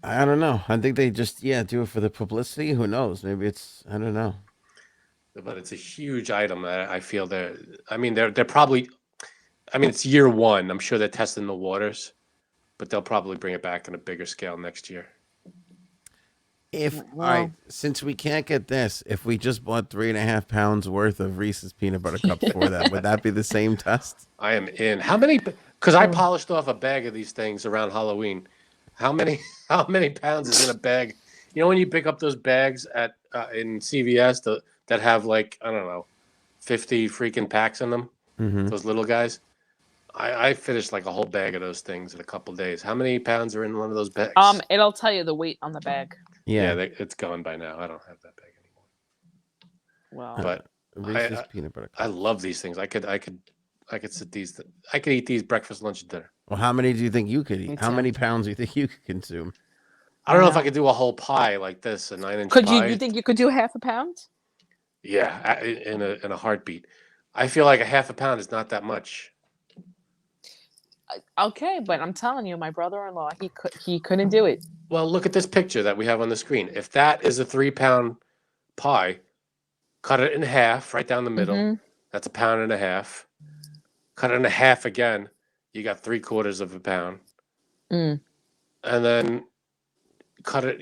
I don't know. I think they just do it for the publicity. Who knows? Maybe it's I don't know. But it's a huge item. I feel they're probably. I mean, it's year one. I'm sure they're testing the waters, but they'll probably bring it back on a bigger scale next year. All right, since we can't get this, if we just bought 3.5 pounds worth of Reese's peanut butter cups for them, would that be the same test? I am in. How many? Because I polished off a bag of these things around Halloween. How many pounds is in a bag? You know when you pick up those bags at in CVS that have like I don't know, 50 freaking packs in them. Mm-hmm. Those little guys. I finished like a whole bag of those things in a couple days. How many pounds are in one of those bags? It'll tell you the weight on the bag. Yeah, it's gone by now. I don't have that bag anymore. Well, But Reese's peanut butter cups. I love these things. I could eat these breakfast, lunch, and dinner. Well, how many do you think you could eat? Me How too. many pounds do you think you could consume? I don't know if I could do a whole pie like this, a 9-inch could pie. you think you could do half a pound? Yeah, in a heartbeat. I feel like a half a pound is not that much. Okay, but I'm telling you, my brother-in-law, he couldn't do it. Well, look at this picture that we have on the screen. If that is a 3-pound pie, cut it in half, right down the middle. Mm-hmm. That's 1.5 pounds. Cut it in half again. You got 3/4 pound. Mm. And then cut it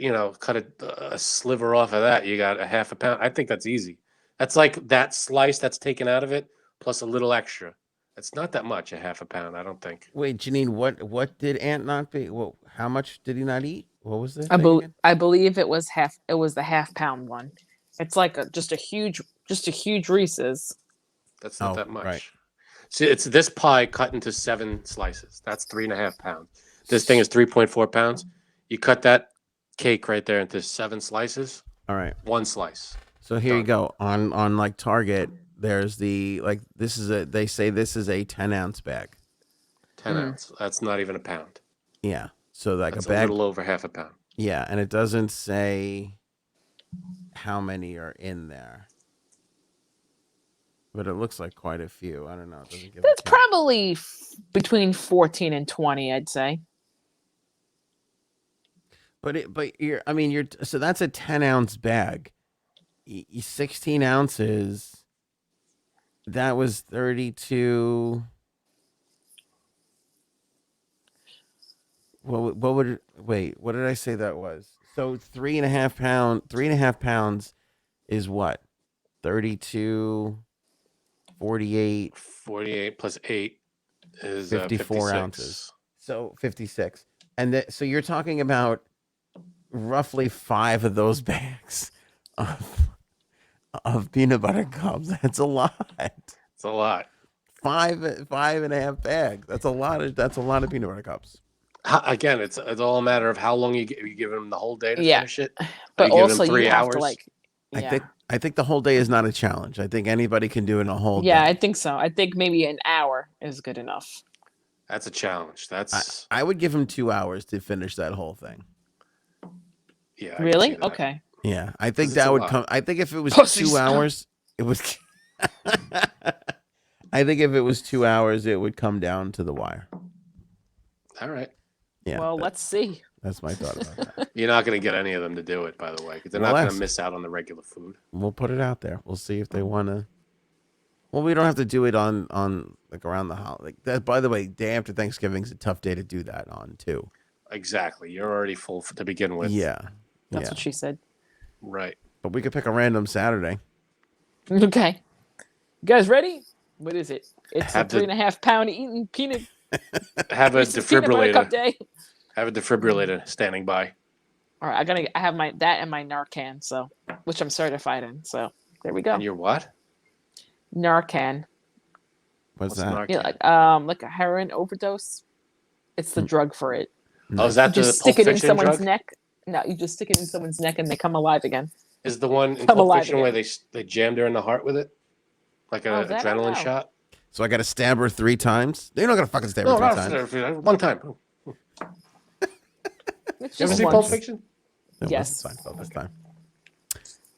a sliver off of that. You got 1/2 pound. I think that's easy. That's like that slice that's taken out of it plus a little extra. It's not that much, 1/2 pound, I don't think. Wait, Janine, what did Ant not be? Well, how much did he not eat? What was this? I believe it was half. It was the half-pound one. It's like just a huge Reese's. That's not that much. Right. See, it's this pie cut into 7 slices. That's 3.5 pounds. This thing is 3.4 pounds. You cut that cake right there into 7 slices. All right. 1 slice. So here you go. On like Target, there's they say this is a 10-ounce bag. 10 ounce. That's not even a pound. Yeah. So like That's a bag. a little over 1/2 pound. Yeah, and it doesn't say how many are in there. But it looks like quite a few. I don't know. It doesn't give That's a count. probably between 14 and 20, I'd say. But so that's a 10-ounce bag. 16 ounces. That was 32. What did I say that was? So 3.5 pounds is what? 32, 48. 48 plus 8 is 54 56 ounces. So 56. And so you're talking about roughly 5 of those bags of peanut butter cups. That's a lot. It's a lot. 5.5 bags. That's a lot of peanut butter cups. Again, it's all a matter of how long you give them the whole day to finish it. But you also them 3 you have hours? to like. Yeah. I think the whole day is not a challenge. I think anybody can do it in a whole day. Yeah, I think so. I think maybe an hour is good enough. That's a challenge. That's I would give him 2 hours to finish that whole thing. yeah. I can Really? see that. Okay. Yeah, I think 'Cause it's that a would lot. come. I think if it was Pussy 2 stuff. hours, it would. I think if it was 2 hours, it would come down to the wire. All right. Yeah. Well, let's see. That's my thought about that. You're not going to get any of them to do it, by the way, because they're Well, not going that's- to miss out on the regular food. We'll put it out there. We'll see if they want to. Well, we don't have to do it on like around the holiday. Like that. By the way, day after Thanksgiving is a tough day to do that on too. Exactly. You're already full to begin with. Yeah. That's yeah. what she said. Right. But we could pick a random Saturday. Okay. You guys ready? What is it? It's Have a the- 3.5 pound eating peanut. Have a Reese's peanut butter cup defibrillator. day. Have a defibrillator standing by. All right, I have that and my Narcan, so which I'm certified in. So there we go. And you're what? Narcan. What's that? Narcan? Yeah, like a heroin overdose. It's the drug for it. Oh, is that You the just Pulp stick it in Fiction someone's drug? neck. No, you just stick it in someone's neck and they come alive again. Is the one in Come Pulp alive Fiction again. where they jammed her in the heart with it? Like an that I adrenaline know. shot? So I got to stab her 3 times. You're not gonna fucking stab her 3 times. One time. It's You ever just see once. Pulp Fiction? It Yes. wasn't Seinfeld this time.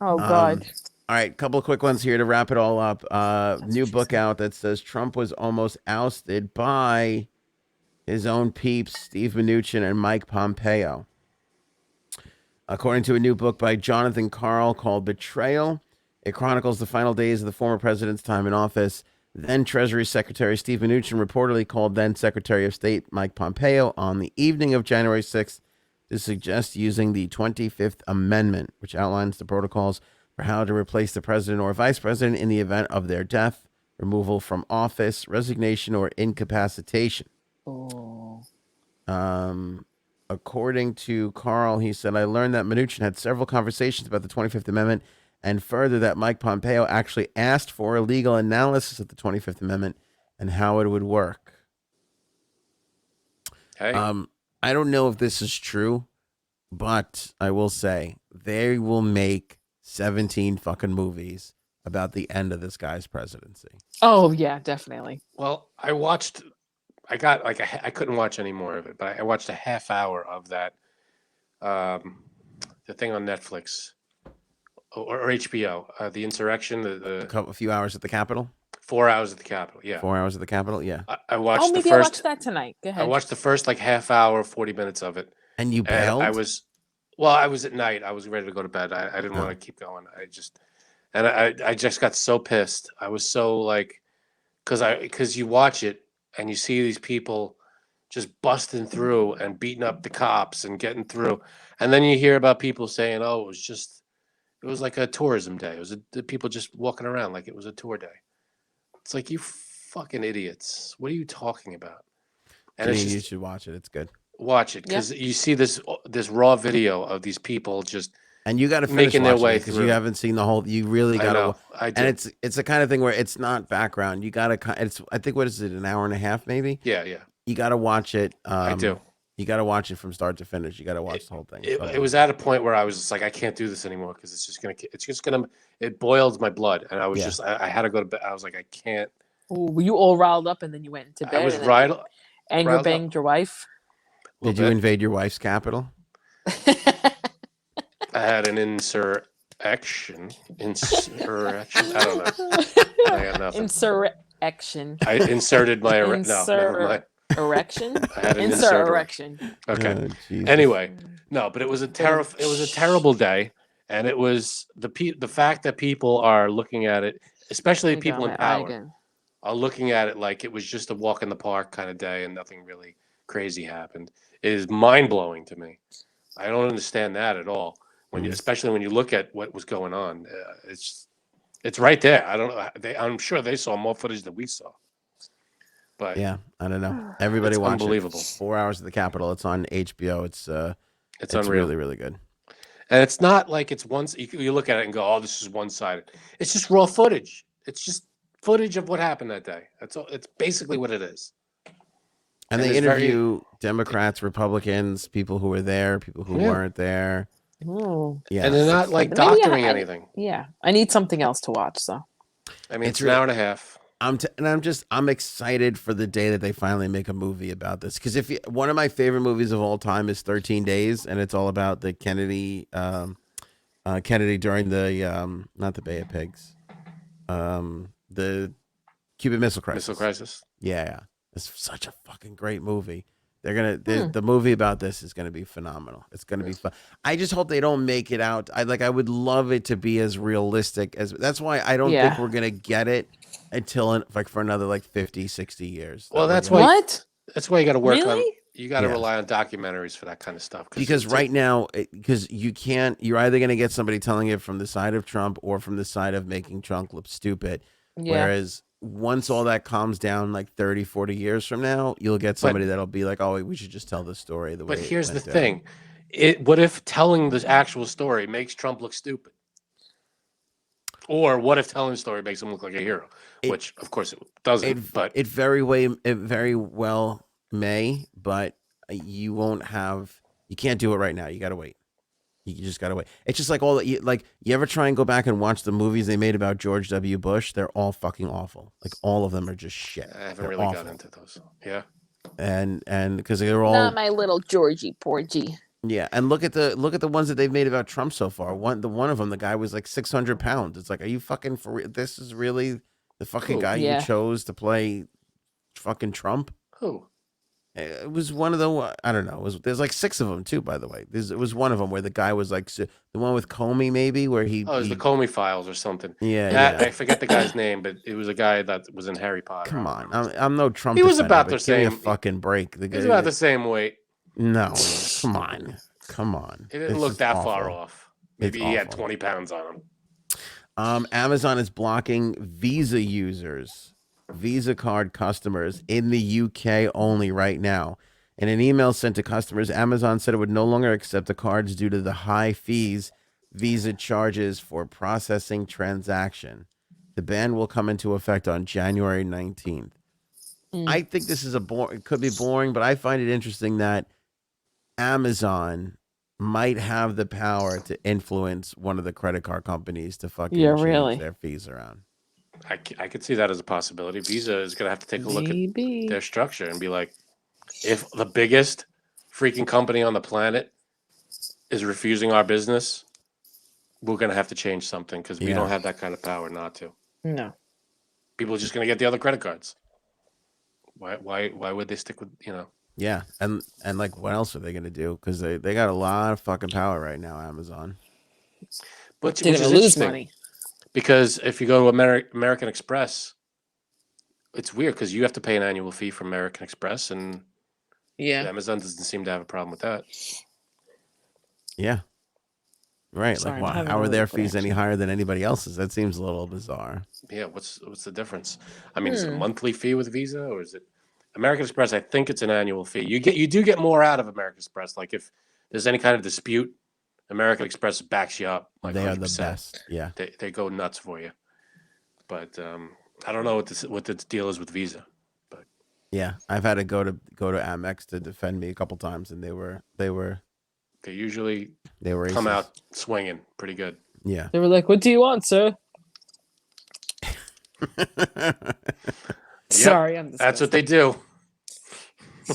Oh God. All right, couple of quick ones here to wrap it all up. New book out that says Trump was almost ousted by his own peeps, Steve Mnuchin and Mike Pompeo. According to a new book by Jonathan Karl called Betrayal, it chronicles the final days of the former president's time in office. Then Treasury Secretary Steve Mnuchin reportedly called then Secretary of State Mike Pompeo on the evening of January 6th to suggest using the 25th Amendment, which outlines the protocols for how to replace the president or vice president in the event of their death, removal from office, resignation, or incapacitation. Oh. According to Carl, he said, I learned that Mnuchin had several conversations about the 25th Amendment, and further that Mike Pompeo actually asked for a legal analysis of the 25th Amendment and how it would work. Hey. I don't know if this is true, but I will say they will make 17 fucking movies about the end of this guy's presidency. Oh yeah, definitely. Well, I couldn't watch any more of it, but I watched a half hour of that, the thing on Netflix or HBO, the insurrection, A few hours at the Capitol. 4 hours at the Capitol. Yeah, 4 hours at the Capitol. Yeah. I watched Oh, maybe the I'll first. watch that tonight. Go ahead. I watched the first like half hour, 40 minutes of it. And you And bailed? I was at night. I was ready to go to bed. I didn't want to keep going. I just got so pissed. I was so like, because you watch it and you see these people just busting through and beating up the cops and getting through, and then you hear about people saying, "Oh, it was like a tourism day. It was the people just walking around like it was a tour day." It's like, you fucking idiots. What are you talking about? And it's you just, should watch it. It's good. watch it because you see this raw video of these people just And you got to finish making their way because through. you haven't seen the whole. You really I got know. to. I do. And it's the kind of thing where it's not background. You got to. It's I think what is it, an hour and a half maybe? Yeah. You got to watch it. I do. You got to watch it from start to finish. You got to watch the whole thing. It was at a point where I was just like, I can't do this anymore because it boiled my blood, and I was I had to go to bed. I was like, I can't. Ooh, were you all riled up and then you went into bed? I was and riled anger up. banged your wife? Did you invade your wife's capital? I had an insurrection. I don't know. I got nothing. Insurrection. I inserted my no, never mind. Erection? I had an Insurrection. Okay. Oh, Anyway, no, but it was a terrible day, and it was the fact that people are looking at it, especially people in power, are looking at it like it was just a walk in the park kind of day and nothing really crazy happened. It is mind blowing to me. I don't understand that at all. Especially when you look at what was going on, it's right there. I don't know. I'm sure they saw more footage than we saw. But yeah, I don't know. Everybody watch unbelievable. it. 4 hours at the Capitol. It's on HBO. It's unreal. Really, really good. And it's not like it's once you look at it and go, "Oh, this is one-sided." It's just raw footage. It's just footage of what happened that day. That's all. It's basically what it is. And they interview Democrats, Republicans, people who were there, people who weren't there. Ooh. Yeah, and they're not like doctoring anything. Yeah, I need something else to watch. So, I mean, it's an hour and a half. I'm excited for the day that they finally make a movie about this, because one of my favorite movies of all time is 13 Days, and it's all about the Kennedy during the not the Bay of Pigs, the Cuban Missile Crisis. Yeah, it's such a fucking great movie. The movie about this is gonna be phenomenal. It's gonna be fun. I just hope they don't make it out. I would love it to be as realistic as. That's why I don't think we're gonna get it until for another 50, 60 years. Well, that's why you got to work on. You got to rely on documentaries for that kind of stuff. Because right now, because you can't. You're either gonna get somebody telling it from the side of Trump or from the side of making Trump look stupid. Yeah. Whereas once all that calms down, 30, 40 years from now, you'll get somebody that'll be like, "Oh, we should just tell the story the way." But here's the thing: what if telling the actual story makes Trump look stupid? Or what if telling the story makes him look like a hero? Which, of course, it doesn't. But it very well may. But you won't have. You can't do it right now. You got to wait. You just gotta wait. It's just like you ever try and go back and watch the movies they made about George W. Bush? They're all fucking awful. All of them are just shit. I haven't really got into those. Yeah. And because they're all not my little Georgie Porgy. Yeah, and look at the ones that they've made about Trump so far. One of them, the guy was like 600 pounds. It's like, are you fucking for real? This is really the fucking Who? guy you Yeah. chose to play fucking Trump? Who? It was one of the, I don't know. There's like 6 of them too, by the way. It was one of them where the guy was like the one with Comey, maybe, where Oh, it's the he Comey Files or something. yeah. I forget the guy's name, but it was a guy that was in Harry Potter. Come on, I'm no Trump. He was defender, about but the give me a same. fucking break. He was about the same weight. No, come on. It didn't This look is that awful. far off. Maybe It's he had awful. 20 pounds on him. Amazon is blocking Visa users, Visa card customers in the UK only right now. In an email sent to customers, Amazon said it would no longer accept the cards due to the high fees Visa charges for processing transaction. The ban will come into effect on January 19th. I think this is it could be boring, but I find it interesting that Amazon might have the power to influence one of the credit card companies to fucking change their fees around. I could see that as a possibility. Visa is going to have to take a look at their structure and be like, if the biggest freaking company on the planet is refusing our business, we're going to have to change something because we don't have that kind of power not to. No. People are just going to get the other credit cards. Why would they stick with, Yeah, and like, what else are they gonna do? Because they got a lot of fucking power right now, Amazon. Which They're is gonna lose interesting, money. because if you go to American Express, it's weird because you have to pay an annual fee for American Express, and Yeah. Amazon doesn't seem to have a problem with that. Yeah, right. Sorry, I'm like, having how a are their little fees any reaction. higher than anybody else's? That seems a little bizarre. Yeah, what's the difference? I mean, is it a monthly fee with Visa, or is it American Express? I think it's an annual fee. You do get more out of American Express. Like if there's any kind of dispute, American Express backs you up. Like They are 100%. the best. Yeah, They go nuts for you. But I don't know what the deal is with Visa. But yeah. I've had to go to Amex to defend me a couple times, and they usually were come aces. out swinging pretty good. Yeah. They were like, "What do you want, sir?" Sorry, I'm disgusted. That's what they do.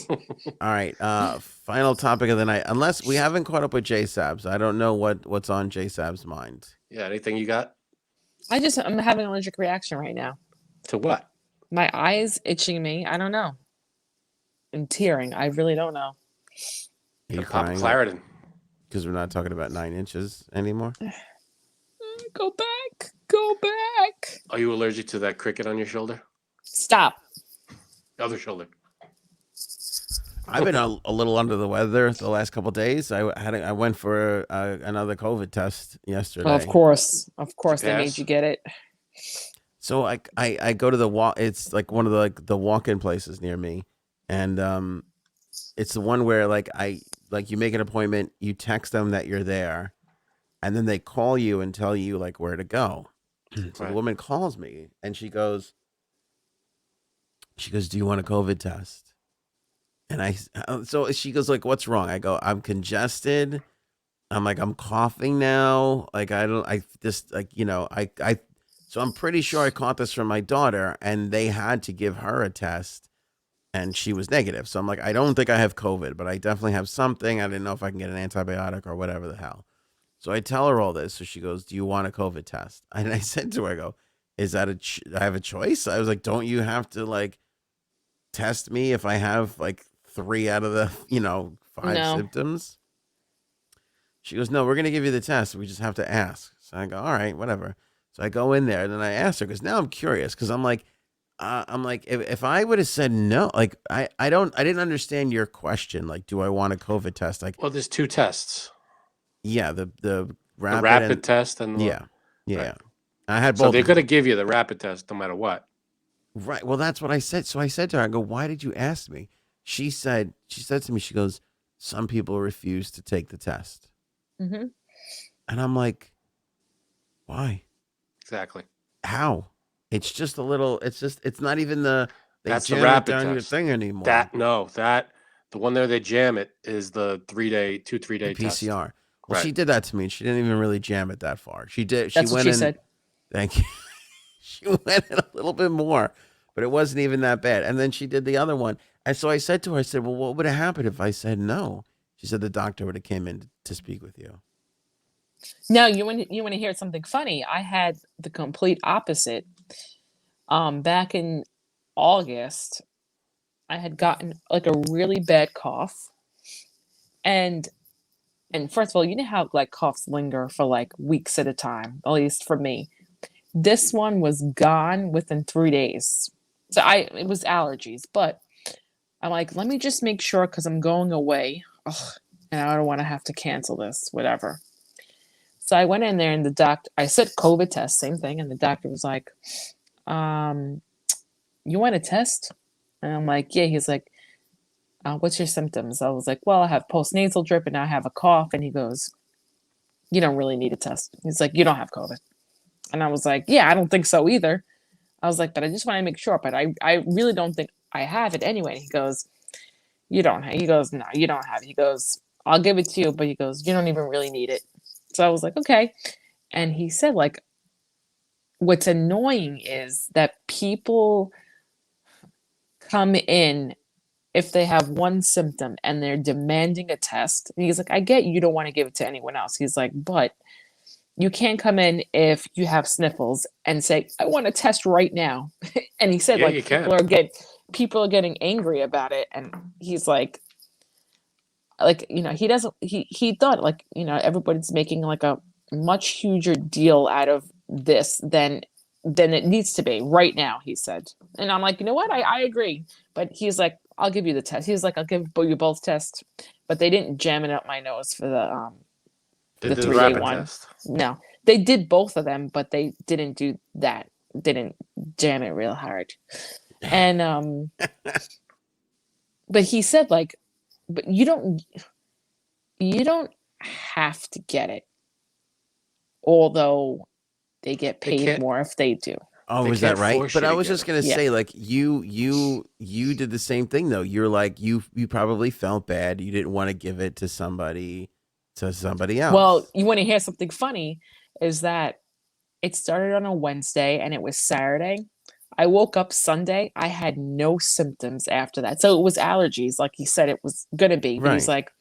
All right. Final topic of the night. Unless we haven't caught up with J Sabs, I don't know what's on J Sabs' mind. Yeah, anything you got? I'm having an allergic reaction right now. To what? My eyes itching me. I don't know. I'm tearing. I really don't know. Are you Pop crying? Claritin. Because we're not talking about 9 inches anymore. Go back. Go back. Are you allergic to that cricket on your shoulder? Stop. Other shoulder. I've been a little under the weather the last couple of days. I went for another COVID test yesterday. Of course they made Pass? you get it. So I go to the walk. It's like one of the walk-in places near me, and it's the one where you make an appointment, you text them that you're there, and then they call you and tell you like where to go. So Right. the woman calls me and she goes, "Do you want a COVID test?" And so she goes like, "What's wrong?" I go, "I'm congested. I'm like, I'm coughing now. Like, so I'm pretty sure I caught this from my daughter, and they had to give her a test and she was negative. So I'm like, I don't think I have COVID, but I definitely have something. I didn't know if I can get an antibiotic or whatever the hell. So I tell her all this. So she goes, "Do you want a COVID test?" And I said to her, I go, "Is that I have a choice?" I was like, "Don't you have to like test me if I have like 3 out of the, 5 symptoms?" She goes, "No, we're going to give you the test. We just have to ask." So I go, "All right, whatever." So I go in there and then I asked her, because now I'm curious, because I'm like, if I would have said no, like I didn't understand your question. Like, do I want a COVID test? Like, Well, there's 2 tests. yeah, the rapid, The rapid test and yeah. Right. I had both. So they're of going to them. give you the rapid test no matter what. Right. Well, that's what I said. So I said to her, I go, "Why did you ask me?" She said to me, she goes, "Some people refuse to take the test." Mm-hmm. And I'm like, why? Exactly. How? It's just a little. It's not even they That's the jam rapid it down your test. thing anymore. The one there they jam it is the 3-day test. PCR. Well, Right. she did that to me, and she didn't even really jam it that far. She did. That's what she said. Thank you. She went in a little bit more, but it wasn't even that bad. And then she did the other one. And so I said to her, I said, "Well, what would have happened if I said no?" She said the doctor would have came in to speak with you. Now, you want to hear something funny? I had the complete opposite. Back in August, I had gotten like a really bad cough, and first of all, you know how like coughs linger for like weeks at a time, at least for me. This one was gone within 3 days. So it was allergies, but I'm like, let me just make sure because I'm going away. Ugh, and I don't want to have to cancel this, whatever. So I went in there and I said COVID test, same thing. And the doctor was like, you want a test? And I'm like, yeah. He's like, what's your symptoms? I was like, well, I have postnasal drip and I have a cough. And he goes, you don't really need a test. He's like, you don't have COVID. And I was like, yeah, I don't think so either. I was like, but I just want to make sure. But I really don't think I have it anyway. He goes, you don't have. He goes, no, you don't have it. He goes, I'll give it to you. But he goes, you don't even really need it. So I was like, okay. And he said, like, what's annoying is that people come in if they have one symptom and they're demanding a test. And he's like, I get you don't want to give it to anyone else. He's like, but you can't come in if you have sniffles and say, I want a test right now. And he said, Yeah, like, people are getting angry about it. And he's like, he thought like, everybody's making like a much huger deal out of this than it needs to be right now, he said. And I'm like, you know what? I agree. But he's like, I'll give you the test. He's like, I'll give you both tests. But they didn't jam it up my nose for the 3-day one. Test? No, they did both of them, but they didn't do that. Didn't jam it real hard. And but he said like, but you don't have to get it, although they get paid more if they do. Oh, is that right? But I was just gonna say, like, you did the same thing though. You're like, you probably felt bad. You didn't want to give it to somebody else. Well, you want to hear something funny? Is that it started on a Wednesday and it was Saturday. I woke up Sunday. I had no symptoms after that. So it was allergies, like he said it was gonna be. But he's like,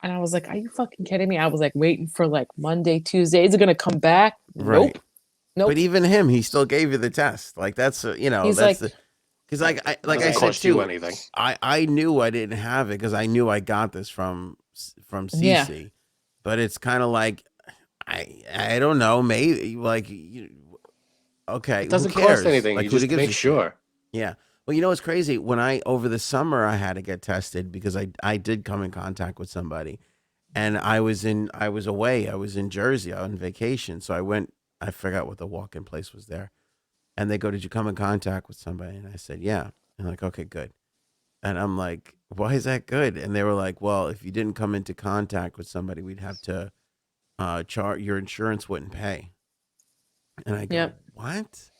and I was like, are you fucking kidding me? I was like waiting for like Monday, Tuesday. Is it gonna come back? Right. Nope. But even him, he still gave you the test. Like that's he's that's like, because I said too, anything. I knew I didn't have it because I knew I got this from CC. Yeah. But it's kind of like I don't know, maybe like okay, it doesn't cost anything. Like, you just make sure. Yeah. Well, you know what's crazy? When over the summer I had to get tested because I did come in contact with somebody, and I was away. I was in Jersey on vacation, so I went. I forgot what the walk-in place was there. And they go, did you come in contact with somebody? And I said, yeah. And like, okay, good. And I'm like, why is that good? And they were like, well, if you didn't come into contact with somebody, we'd have to your insurance wouldn't pay. And I go, what?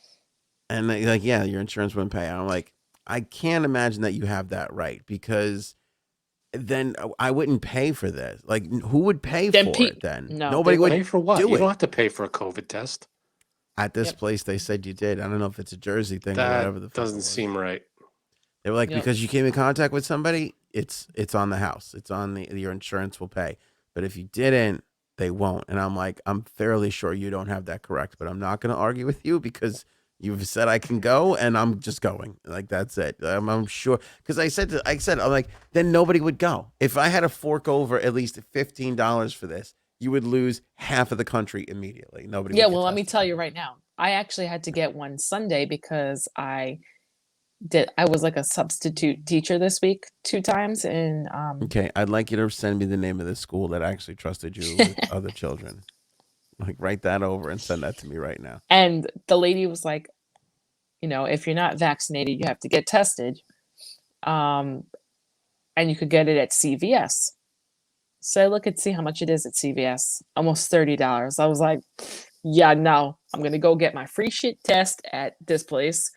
And they're like, yeah, your insurance wouldn't pay. And I'm like, I can't imagine that you have that right, because then I wouldn't pay for this. Like, who would pay for it then? No, nobody would pay for what? You don't have to pay for a COVID test. At this place, they said you did. I don't know if it's a Jersey thing or whatever. That doesn't seem right. They were like, because you came in contact with somebody, it's on the house. It's on your insurance will pay. But if you didn't, they won't. And I'm like, I'm fairly sure you don't have that correct, but I'm not going to argue with you because you've said I can go, and I'm just going. Like, that's it. I'm sure. Because I said, I'm like, then nobody would go. If I had to fork over at least $15 for this, you would lose half of the country immediately. Nobody. Yeah, well, let me tell you right now. I actually had to get one Sunday because I was like a substitute teacher this week 2 times. And okay, I'd like you to send me the name of the school that actually trusted you with other children. Like, write that over and send that to me right now. And the lady was like, if you're not vaccinated, you have to get tested. And you could get it at CVS. So I look and see how much it is at CVS. Almost $30. I was like, yeah, no, I'm going to go get my free shit test at this place.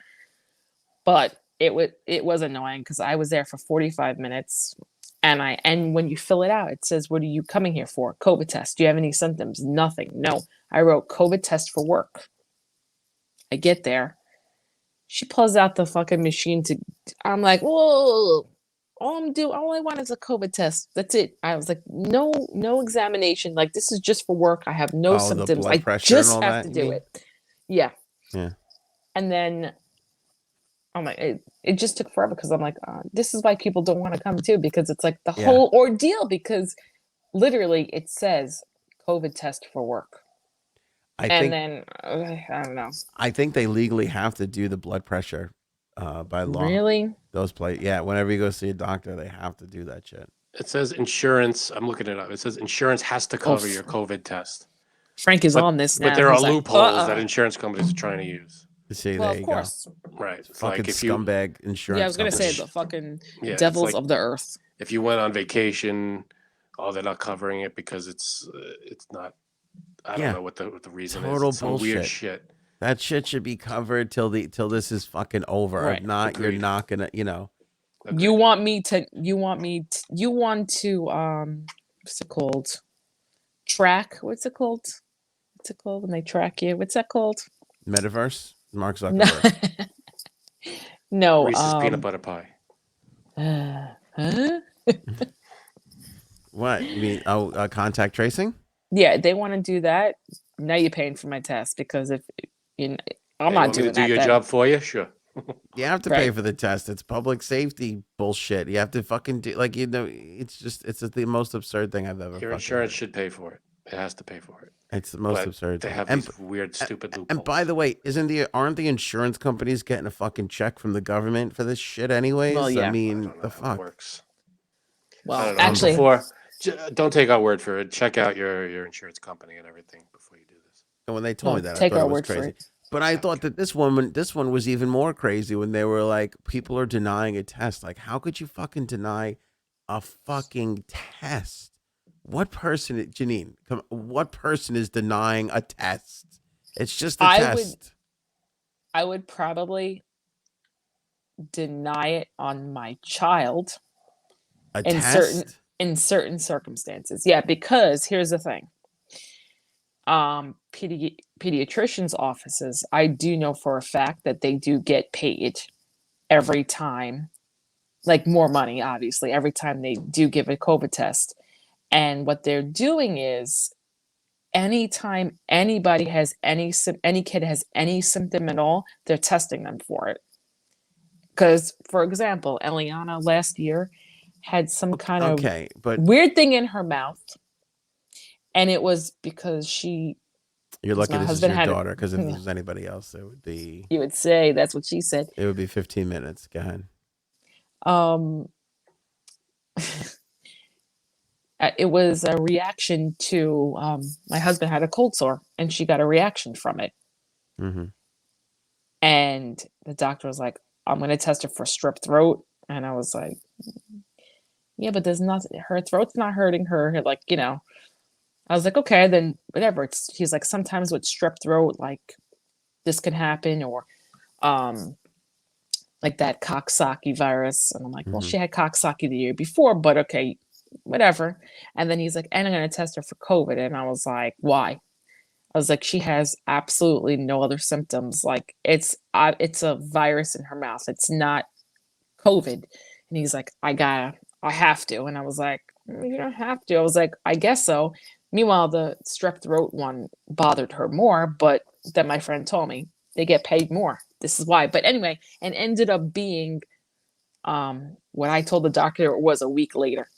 But it was annoying because I was there for 45 minutes. And when you fill it out, it says, what are you coming here for? COVID test. Do you have any symptoms? Nothing. No. I wrote COVID test for work. I get there. She pulls out the fucking machine I'm like, whoa, all I want is a COVID test. That's it. I was like, no examination. Like, this is just for work. I have no The symptoms. blood I pressure and just all have that, to you do mean? it. Yeah. Yeah. And then I'm like, it just took forever because I'm like, this is why people don't want to come too, because it's like the whole ordeal, because literally it says COVID test for work. I don't know. I think they legally have to do the blood pressure by law. Really? Whenever you go see a doctor, they have to do that shit. It says insurance. I'm looking it up. It says insurance has to cover your COVID test. Frank is on this now. But there are loopholes that insurance companies are trying to use. See, well, there of you course. go. Right. It's fucking like if scumbag insurance. Yeah, I was gonna say the fucking devils of the earth. If you went on vacation, they're not covering it because it's not. I don't know what the reason Total is. It's some bullshit. weird shit. That shit should be covered till this is fucking over. Right. If not, Agreed. you're not gonna, Agreed. You want to what's it called? Track? What's it called? What's it called when they track you? What's that called? Metaverse? Mark Zuckerberg. No. Reese's peanut butter pie. Huh? What? You mean contact tracing? Yeah, they want to do that. Now you're paying for my test, because if I'm not doing to do that. your job for you, sure. You have to pay for the test. It's public safety bullshit. You have to fucking do it's the most absurd thing I've ever. Your insurance should pay for it. It has to pay for it. It's the most absurd They thing. have these weird, stupid loopholes. And by the way, aren't the insurance companies getting a fucking check from the government for this shit anyways? Well, yeah. I mean, the the fuck. Works. Well, actually, don't take our word for it. Check out your insurance company and everything before you do this. And when they told me that, take I thought our it was word for crazy. it. But I thought that this one was even more crazy when they were like, people are denying a test. Like, how could you fucking deny a fucking test? What person, Janine? What person is denying a test? It's just a test. I would probably deny it on my child. In certain circumstances. Yeah, because here's the thing. Pediatricians' offices, I do know for a fact that they do get paid every time, like more money, obviously, every time they do give a COVID test. And what they're doing is, anytime anybody has any kid has any symptom at all, they're testing them for it. Because, for example, Eliana last year had some kind of weird thing in her mouth. And it was because You're lucky this is your daughter, because if this was anybody else, it would be... You would say, that's what she said. It would be 15 minutes. Go ahead. It was a reaction to... my husband had a cold sore, and she got a reaction from it. Mm-hmm. And the doctor was like, I'm going to test her for strep throat. And I was like, yeah, but there's nothing... Her throat's not hurting her. Like, I was like, okay, then whatever. He's like, sometimes with strep throat, like this can happen, or like that Coxsackie virus. And I'm like, well, she had Coxsackie the year before, but okay, whatever. And then he's like, and I'm going to test her for COVID. And I was like, why? I was like, she has absolutely no other symptoms. Like it's a virus in her mouth. It's not COVID. And he's like, I have to. And I was like, you don't have to. I was like, I guess so. Meanwhile, the strep throat one bothered her more, but then my friend told me they get paid more. This is why. But anyway, and ended up being what I told the doctor was a week later.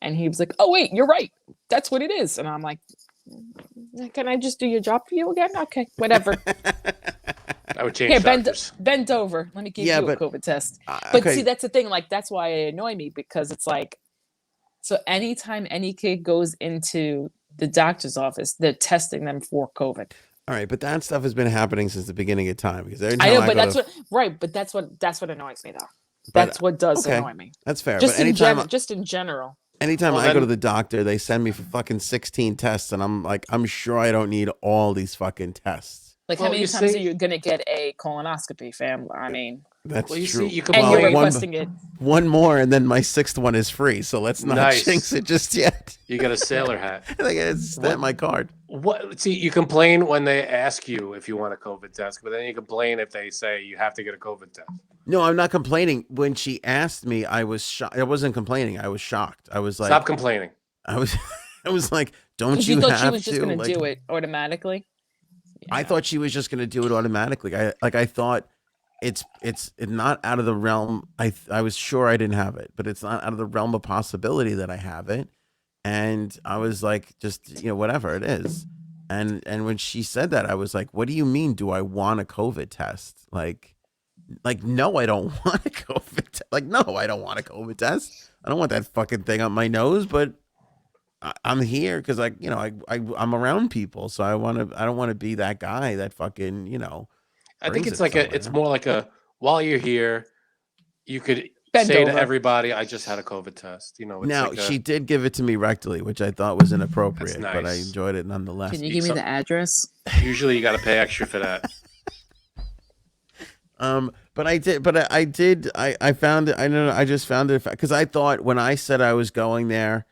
And he was like, oh, wait, you're right. That's what it is. And I'm like, can I just do your job for you again? Okay, whatever. I would change doctors. Bend over. Let me give you a COVID test. But see, that's the thing. Like, that's why it annoyed me, because it's like, so anytime any kid goes into the doctor's office, they're testing them for COVID. All right, but that stuff has been happening since the beginning of time. Because I know, but that's what annoys me, though. That's what does annoy me. That's fair. Just but in general. Anytime I go to the doctor, they send me for fucking 16 tests, and I'm like, I'm sure I don't need all these fucking tests. Like, how many times are you gonna get a colonoscopy, fam? I mean, That's Well, you true. see, you can And you're play requesting it. One more, and then my sixth one is free. So let's not Nice. jinx it just yet. You got a sailor hat. I gotta stamp my card. What? See, you complain when they ask you if you want a COVID test, but then you complain if they say you have to get a COVID test. No, I'm not complaining. When she asked me, I was shocked. I wasn't complaining. I was shocked. I was like, Stop complaining. I was, I was like, don't Because you you thought have she was just to? going to Like, do it automatically. I thought she was just going to do it automatically. I thought it's not out of the realm. I was sure I didn't have it, but it's not out of the realm of possibility that I have it. And I was like, just, whatever it is. And when she said that, I was like, what do you mean? Do I want a COVID test? Like, no, I don't want a COVID test. Like, no, I don't want a COVID test. I don't want that fucking thing on my nose, but I'm here because I'm around people. So I don't want to be that guy that fucking, I think brings it's it it's somewhere. more like while you're here, you could Bend say over. to everybody, I just had a COVID test. It's Now, like she did give it to me rectly, which I thought was inappropriate, That's but I nice. enjoyed it nonetheless. Can you give me the address? Usually you got to pay extra for that. But I found it. I know. I just found it because I thought when I said I was going there,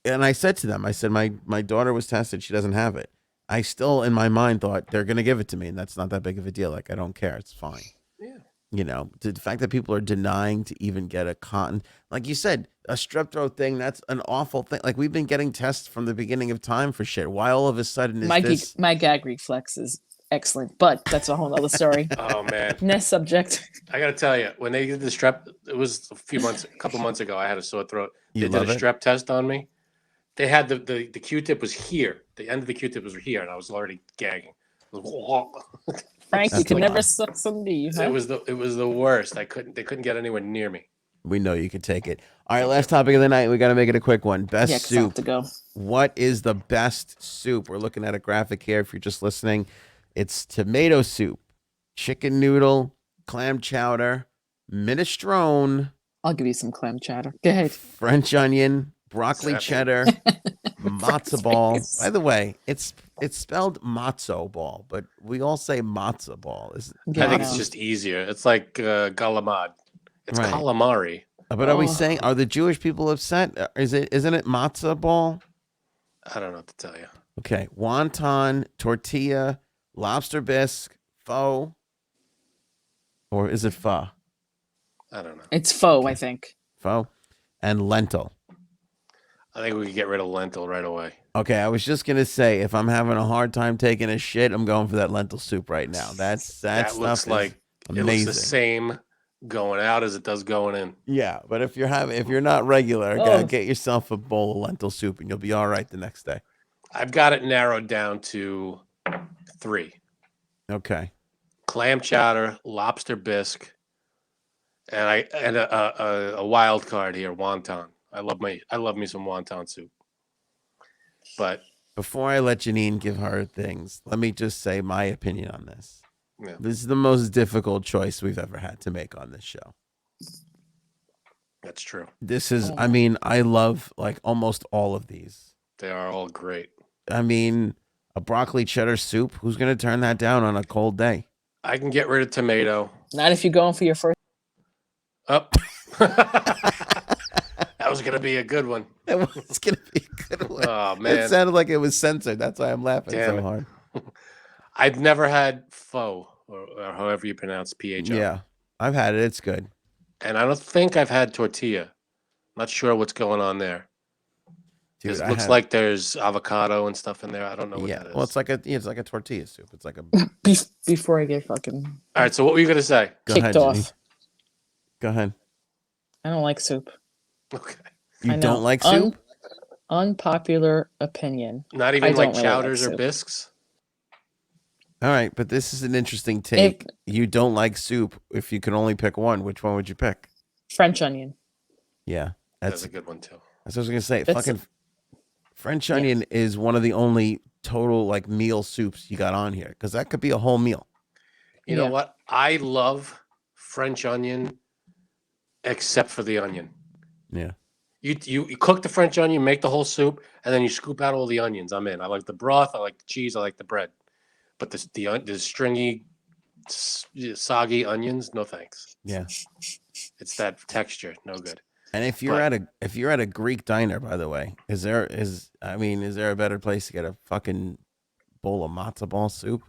and I said to them, I said my daughter was tested. She doesn't have it. I still in my mind thought they're gonna give it to me, and that's not that big of a deal. Like I don't care. It's fine. Yeah. The fact that people are denying to even get a cotton, like you said, a strep throat thing. That's an awful thing. Like we've been getting tests from the beginning of time for shit. Why all of a sudden is this? My gag reflex is excellent, but that's a whole other story. Oh man. Next subject. I got to tell you, when they did the strep, it was a couple months ago. I had a sore throat. They did a strep test on me. They had the Q-tip was here. The end of the Q-tip was here, and I was already gagging. Frank, you could never suck some D. Huh? It was the worst. They couldn't get anywhere near me. We know you could take it. All right, last topic of the night. We got to make it a quick one. Best 'cause I have soup. to go. What is the best soup? We're looking at a graphic here. If you're just listening, it's tomato soup, chicken noodle, clam chowder, minestrone, I'll give you some clam chowder. Go ahead. French onion, broccoli cheddar, matzo ball. face. By the way, it's spelled matzo ball, but we all say matzo ball. I think it's just easier. It's like galamad. It's Right. calamari. But are we saying, are the Jewish people upset? Isn't it matzo ball? I don't know what to tell you. Okay, wonton, tortilla, lobster bisque, pho, or is it pho? I don't know. It's faux, I think. Pho, and lentil. I think we could get rid of lentil right away. Okay, I was just gonna say if I'm having a hard time taking a shit, I'm going for that lentil soup right now. That That looks stuff like is it amazing. looks the same going out as it does going in. Yeah, but if you're not regular, get yourself a bowl of lentil soup and you'll be all right the next day. I've got it narrowed down to 3. Okay. Clam chowder, lobster bisque, and a wild card here, wonton. I love me some wonton soup. But Before I let Janine give her things, let me just say my opinion on this. yeah. This is the most difficult choice we've ever had to make on this show. That's true. This is, I mean, I love like almost all of these. They are all great. I mean, a broccoli cheddar soup, who's going to turn that down on a cold day? I can get rid of tomato. Not if you're going for your first. Up. That was going to be a good one. It was going to be a good one. Oh, man. It sounded like it was censored. That's why I'm laughing Damn so it. hard. I've never had pho, or however you pronounce PHO. Yeah, I've had it. It's good. And I don't think I've had tortilla. Not sure what's going on there. Dude, It looks like there's avocado and stuff in there. I don't know what that is. Well, it's like a tortilla soup. It's like a. Before I get fucking All right, so what were you going to say? Go kicked ahead, off. Janine. Go ahead. I don't like soup. Okay. You I know. don't like soup? Unpopular opinion. Not I even don't like really chowders like or soup. bisques? All right, but this is an interesting take. You don't like soup. If you could only pick one, which one would you pick? French onion. Yeah, That's a good one, too. That's what I was gonna say. That's- Fucking French onion is one of the only total like meal soups you got on here because that could be a whole meal. You know what? I love French onion, except for the onion. Yeah. You cook the French onion, make the whole soup, and then you scoop out all the onions. I'm in. I like the broth. I like the cheese. I like the bread. But the stringy soggy onions, no thanks. Yeah. It's that texture, no good. And if you're at a Greek diner, by the way, is there a better place to get a fucking bowl of matzo ball soup?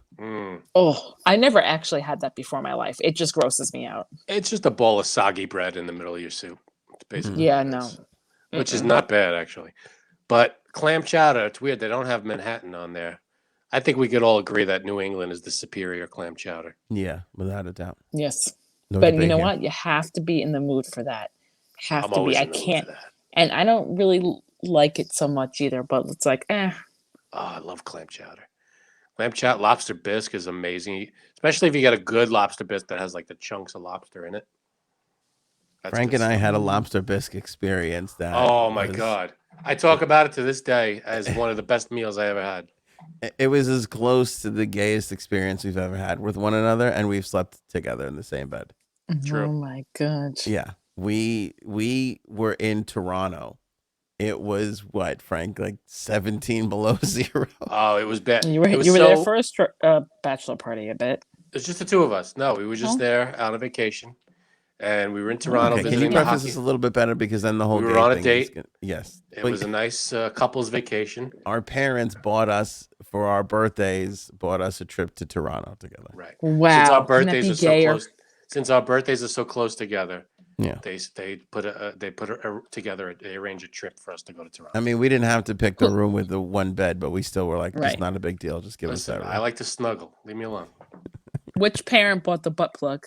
Oh, I never actually had that before in my life. It just grosses me out. It's just a bowl of soggy bread in the middle of your soup. It's basically Yeah, what it no. is, which is not bad actually. But clam chowder, it's weird they don't have Manhattan on there. I think we could all agree that New England is the superior clam chowder. Yeah, without a doubt. Yes. No But you debate know here. what? You have to be in the mood for that. Have I'm to always be. I in the mood can't. for that. And I don't really like it so much either, but it's like, Oh, I love clam chowder. Clam chowder, lobster bisque is amazing, especially if you get a good lobster bisque that has like the chunks of lobster in it. That's Frank good and I stuff. had a lobster bisque experience that. Oh my God. I talk about it to this day as one of the best meals I ever had. It was as close to the gayest experience we've ever had with one another, and we've slept together in the same bed. True. oh my God. Yeah, we were in Toronto. It was what, Frank, like 17 below zero. Oh, it was bad. You were It was there so- for a bachelor party, I bet. It's just the two of us. No, we were just Oh. there on a vacation, and we were in Toronto Okay, can you visiting the preface hockey. this a little bit better, because then the whole We were gay on a thing date. yes, It But was a nice couple's vacation. our parents bought us for our birthdays, bought us a trip to Toronto together. Right. Wow. Since our Couldn't that birthdays be are so gayer? close. Since our birthdays are so close together, Yeah. they together. They arranged a trip for us to go to Toronto. I mean, we didn't have to pick the room with the one bed, but we still were like, it's Right. not a big deal. Just give Listen, us that I room. like to snuggle. Leave me alone. Which parent bought the butt plug?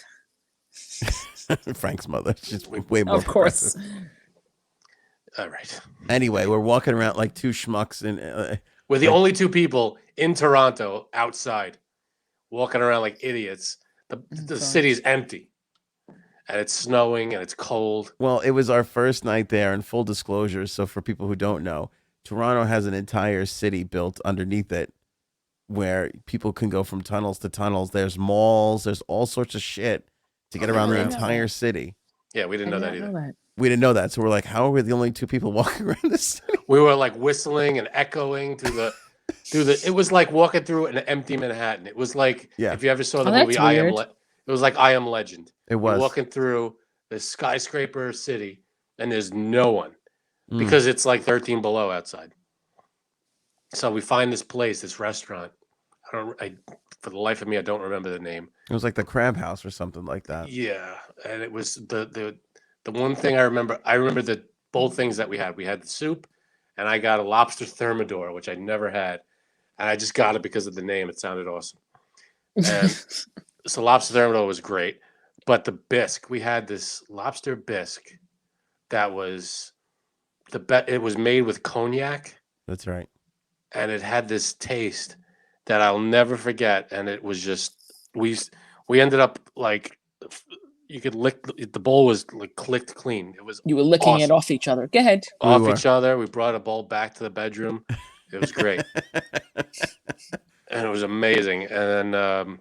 Frank's mother. She's way more Of course. progressive. All right. Anyway, we're walking around like two schmucks and We're the only two people in Toronto outside, walking around like idiots. The gosh. city's empty, and it's snowing and it's cold. well, it was our first night there, and full disclosure. So for people who don't know, Toronto has an entire city built underneath it where people can go from tunnels to tunnels. There's malls, there's all sorts of shit to get around the Wow. entire city. Yeah, we didn't know that either. We didn't know that. So we're like, how are we the only two people walking around the city? We were like whistling and echoing through the. It was like walking through an empty Manhattan. It was like, Yeah. if you ever saw the Oh, that's movie I Am, weird. it was like I Am Legend. It You're was. walking through this skyscraper city, and there's no one Mm. because it's like 13 below outside. So we find this place, this restaurant. For the life of me, I don't remember the name. It was like the Crab House or something like that. Yeah, and it was the one thing I remember. I remember the both things that we had. We had the soup, and I got a lobster thermidor, which I never had, and I just got it because of the name. It sounded awesome. And so lobster thermidor was great, but the bisque, we had this lobster bisque that was it was made with cognac, That's right. and it had this taste that I'll never forget. And it was just we ended up like you could lick the bowl was like clicked clean. It was You were licking it awesome. off each other. Go ahead. Off We each other. We brought a bowl back to the bedroom. It was great, and it was amazing. And then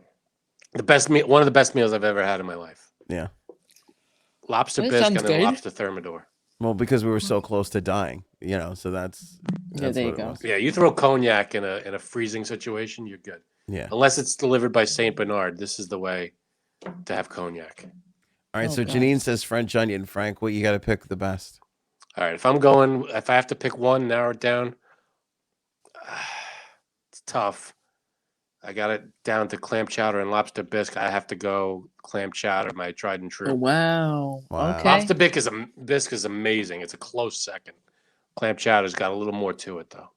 one of the best meals I've ever had in my life. Yeah. Lobster That bisque sounds and then good. lobster thermidor. Well, because we were so close to dying, so that's Yeah, there you what it go. was. Yeah, you throw cognac in a freezing situation, you're good. Yeah. Unless it's delivered by Saint Bernard, this is the way to have cognac. All right. Oh, So God. Janine says French onion. Frank, what you got to pick the best? All right, if I have to pick one, narrow it down, it's tough. I got it down to clam chowder and lobster bisque. I have to go clam chowder, my tried and true. Oh, wow. Wow. Okay. Lobster bisque is amazing. It's a close second. Clam chowder's got a little more to it, though.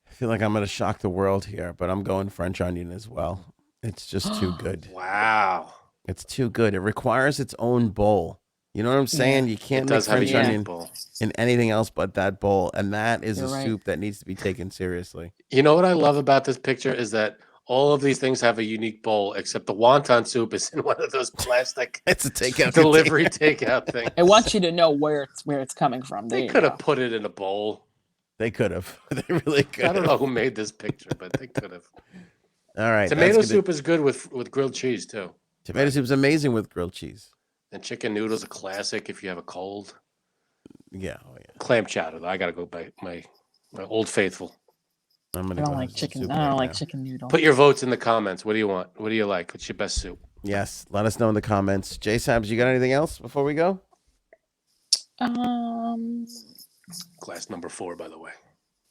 I feel like I'm going to shock the world here, but I'm going French onion as well. It's just too good. Wow. It's too good. It requires its own bowl. You know what I'm saying? You It can't make does have a French unique onion bowl. in anything else but that bowl. And that is You're a right. soup that needs to be taken seriously. You know what I love about this picture is that all of these things have a unique bowl, except the wonton soup is in one of those plastic It's a takeout delivery takeout things. I want you to know where it's coming from. There They you could go. have put it in a bowl. They could have. They really could. I don't know who made this picture, but they could have. All right. Tomato that's good. soup is good with grilled cheese too, Tomato soup's amazing with grilled cheese. and chicken noodles a classic if you have a cold. Yeah. Oh, yeah. Clam chowder, though, I gotta go by my old faithful. I'm I gonna don't go like have some chicken. soup I don't right like now. chicken noodle. Put your votes in the comments. What do you want? What do you like? What's your best soup? Yes. Let us know in the comments. J Sabs, you got anything else before we go? Glass number 4, by the way.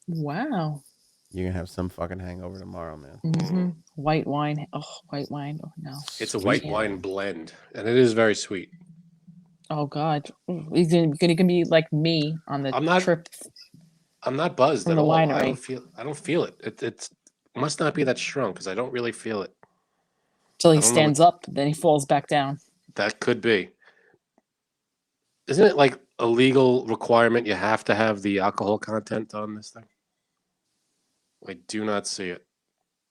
Wow. You're gonna have some fucking hangover tomorrow, man. Mm-hmm. White wine. Oh, white wine. Oh no. It's a white wine blend, and it is very sweet. Oh God. You're gonna be like me on the trip. I'm not buzzed from at the all. winery. I don't feel it. It must not be that strong because I don't really feel it. Till he stands up, then he falls back down. That could be. Isn't it like a legal requirement you have to have the alcohol content on this thing? I do not see it.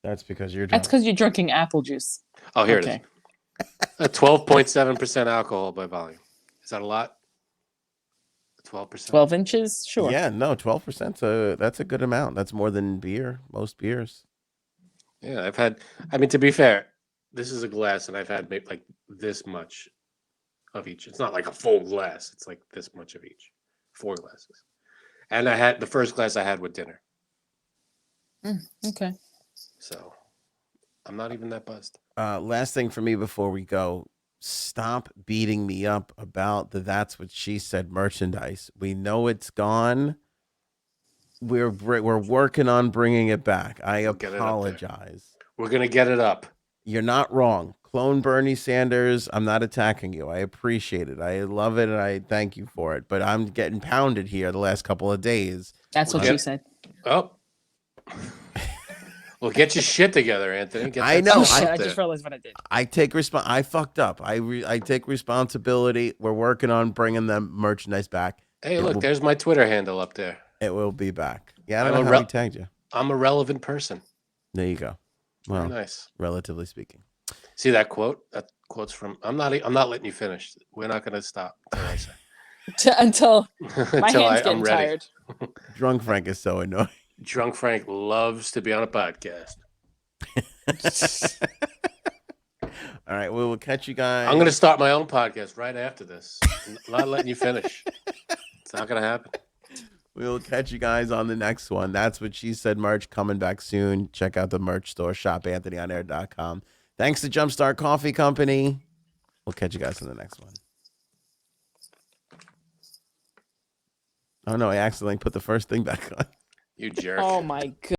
That's because you're drunk. That's because you're drinking apple juice. Oh, here it is. 12.7% alcohol by volume. Is that a lot? 12%. 12 inches? Sure. Yeah, no, 12%. That's a good amount. That's more than beer, most beers. Yeah, I've had, I mean, to be fair, this is a glass and I've had maybe like this much of each. It's not like a full glass. It's like this much of each. 4 glasses. And I had the first glass I had with dinner. Okay. So I'm not even that buzzed. Last thing for me before we go. Stop beating me up about the That's What She Said merchandise. We know it's gone. We're working on bringing it back. I apologize. We're going to get it up. You're not wrong. Clone Bernie Sanders. I'm not attacking you. I appreciate it. I love it. And I thank you for it. But I'm getting pounded here the last couple of days. That's what she said. Oh. Well, get your shit together, Anthony. I know. I just realized what I did. I take I fucked up. I take responsibility. We're working on bringing the merchandise back. Hey, look, there's my Twitter handle up there. It will be back. Yeah, I don't know how he tagged you. I'm a relevant person. There you go. Well, very nice. Relatively speaking. See that quote? That quote's from. I'm not letting you finish. We're not going to stop until I say. Until my hand's getting tired. Drunk Frank is so annoying. Drunk Frank loves to be on a podcast. All right, we will catch you guys. I'm going to start my own podcast right after this. I'm not letting you finish. It's not going to happen. We will catch you guys on the next one. That's What She Said merch coming back soon. Check out the merch store, shopanthonyonair.com. Thanks to Jumpstart Coffee Company. We'll catch you guys on the next one. Oh, no, I accidentally put the first thing back on. You jerk. Oh, my God.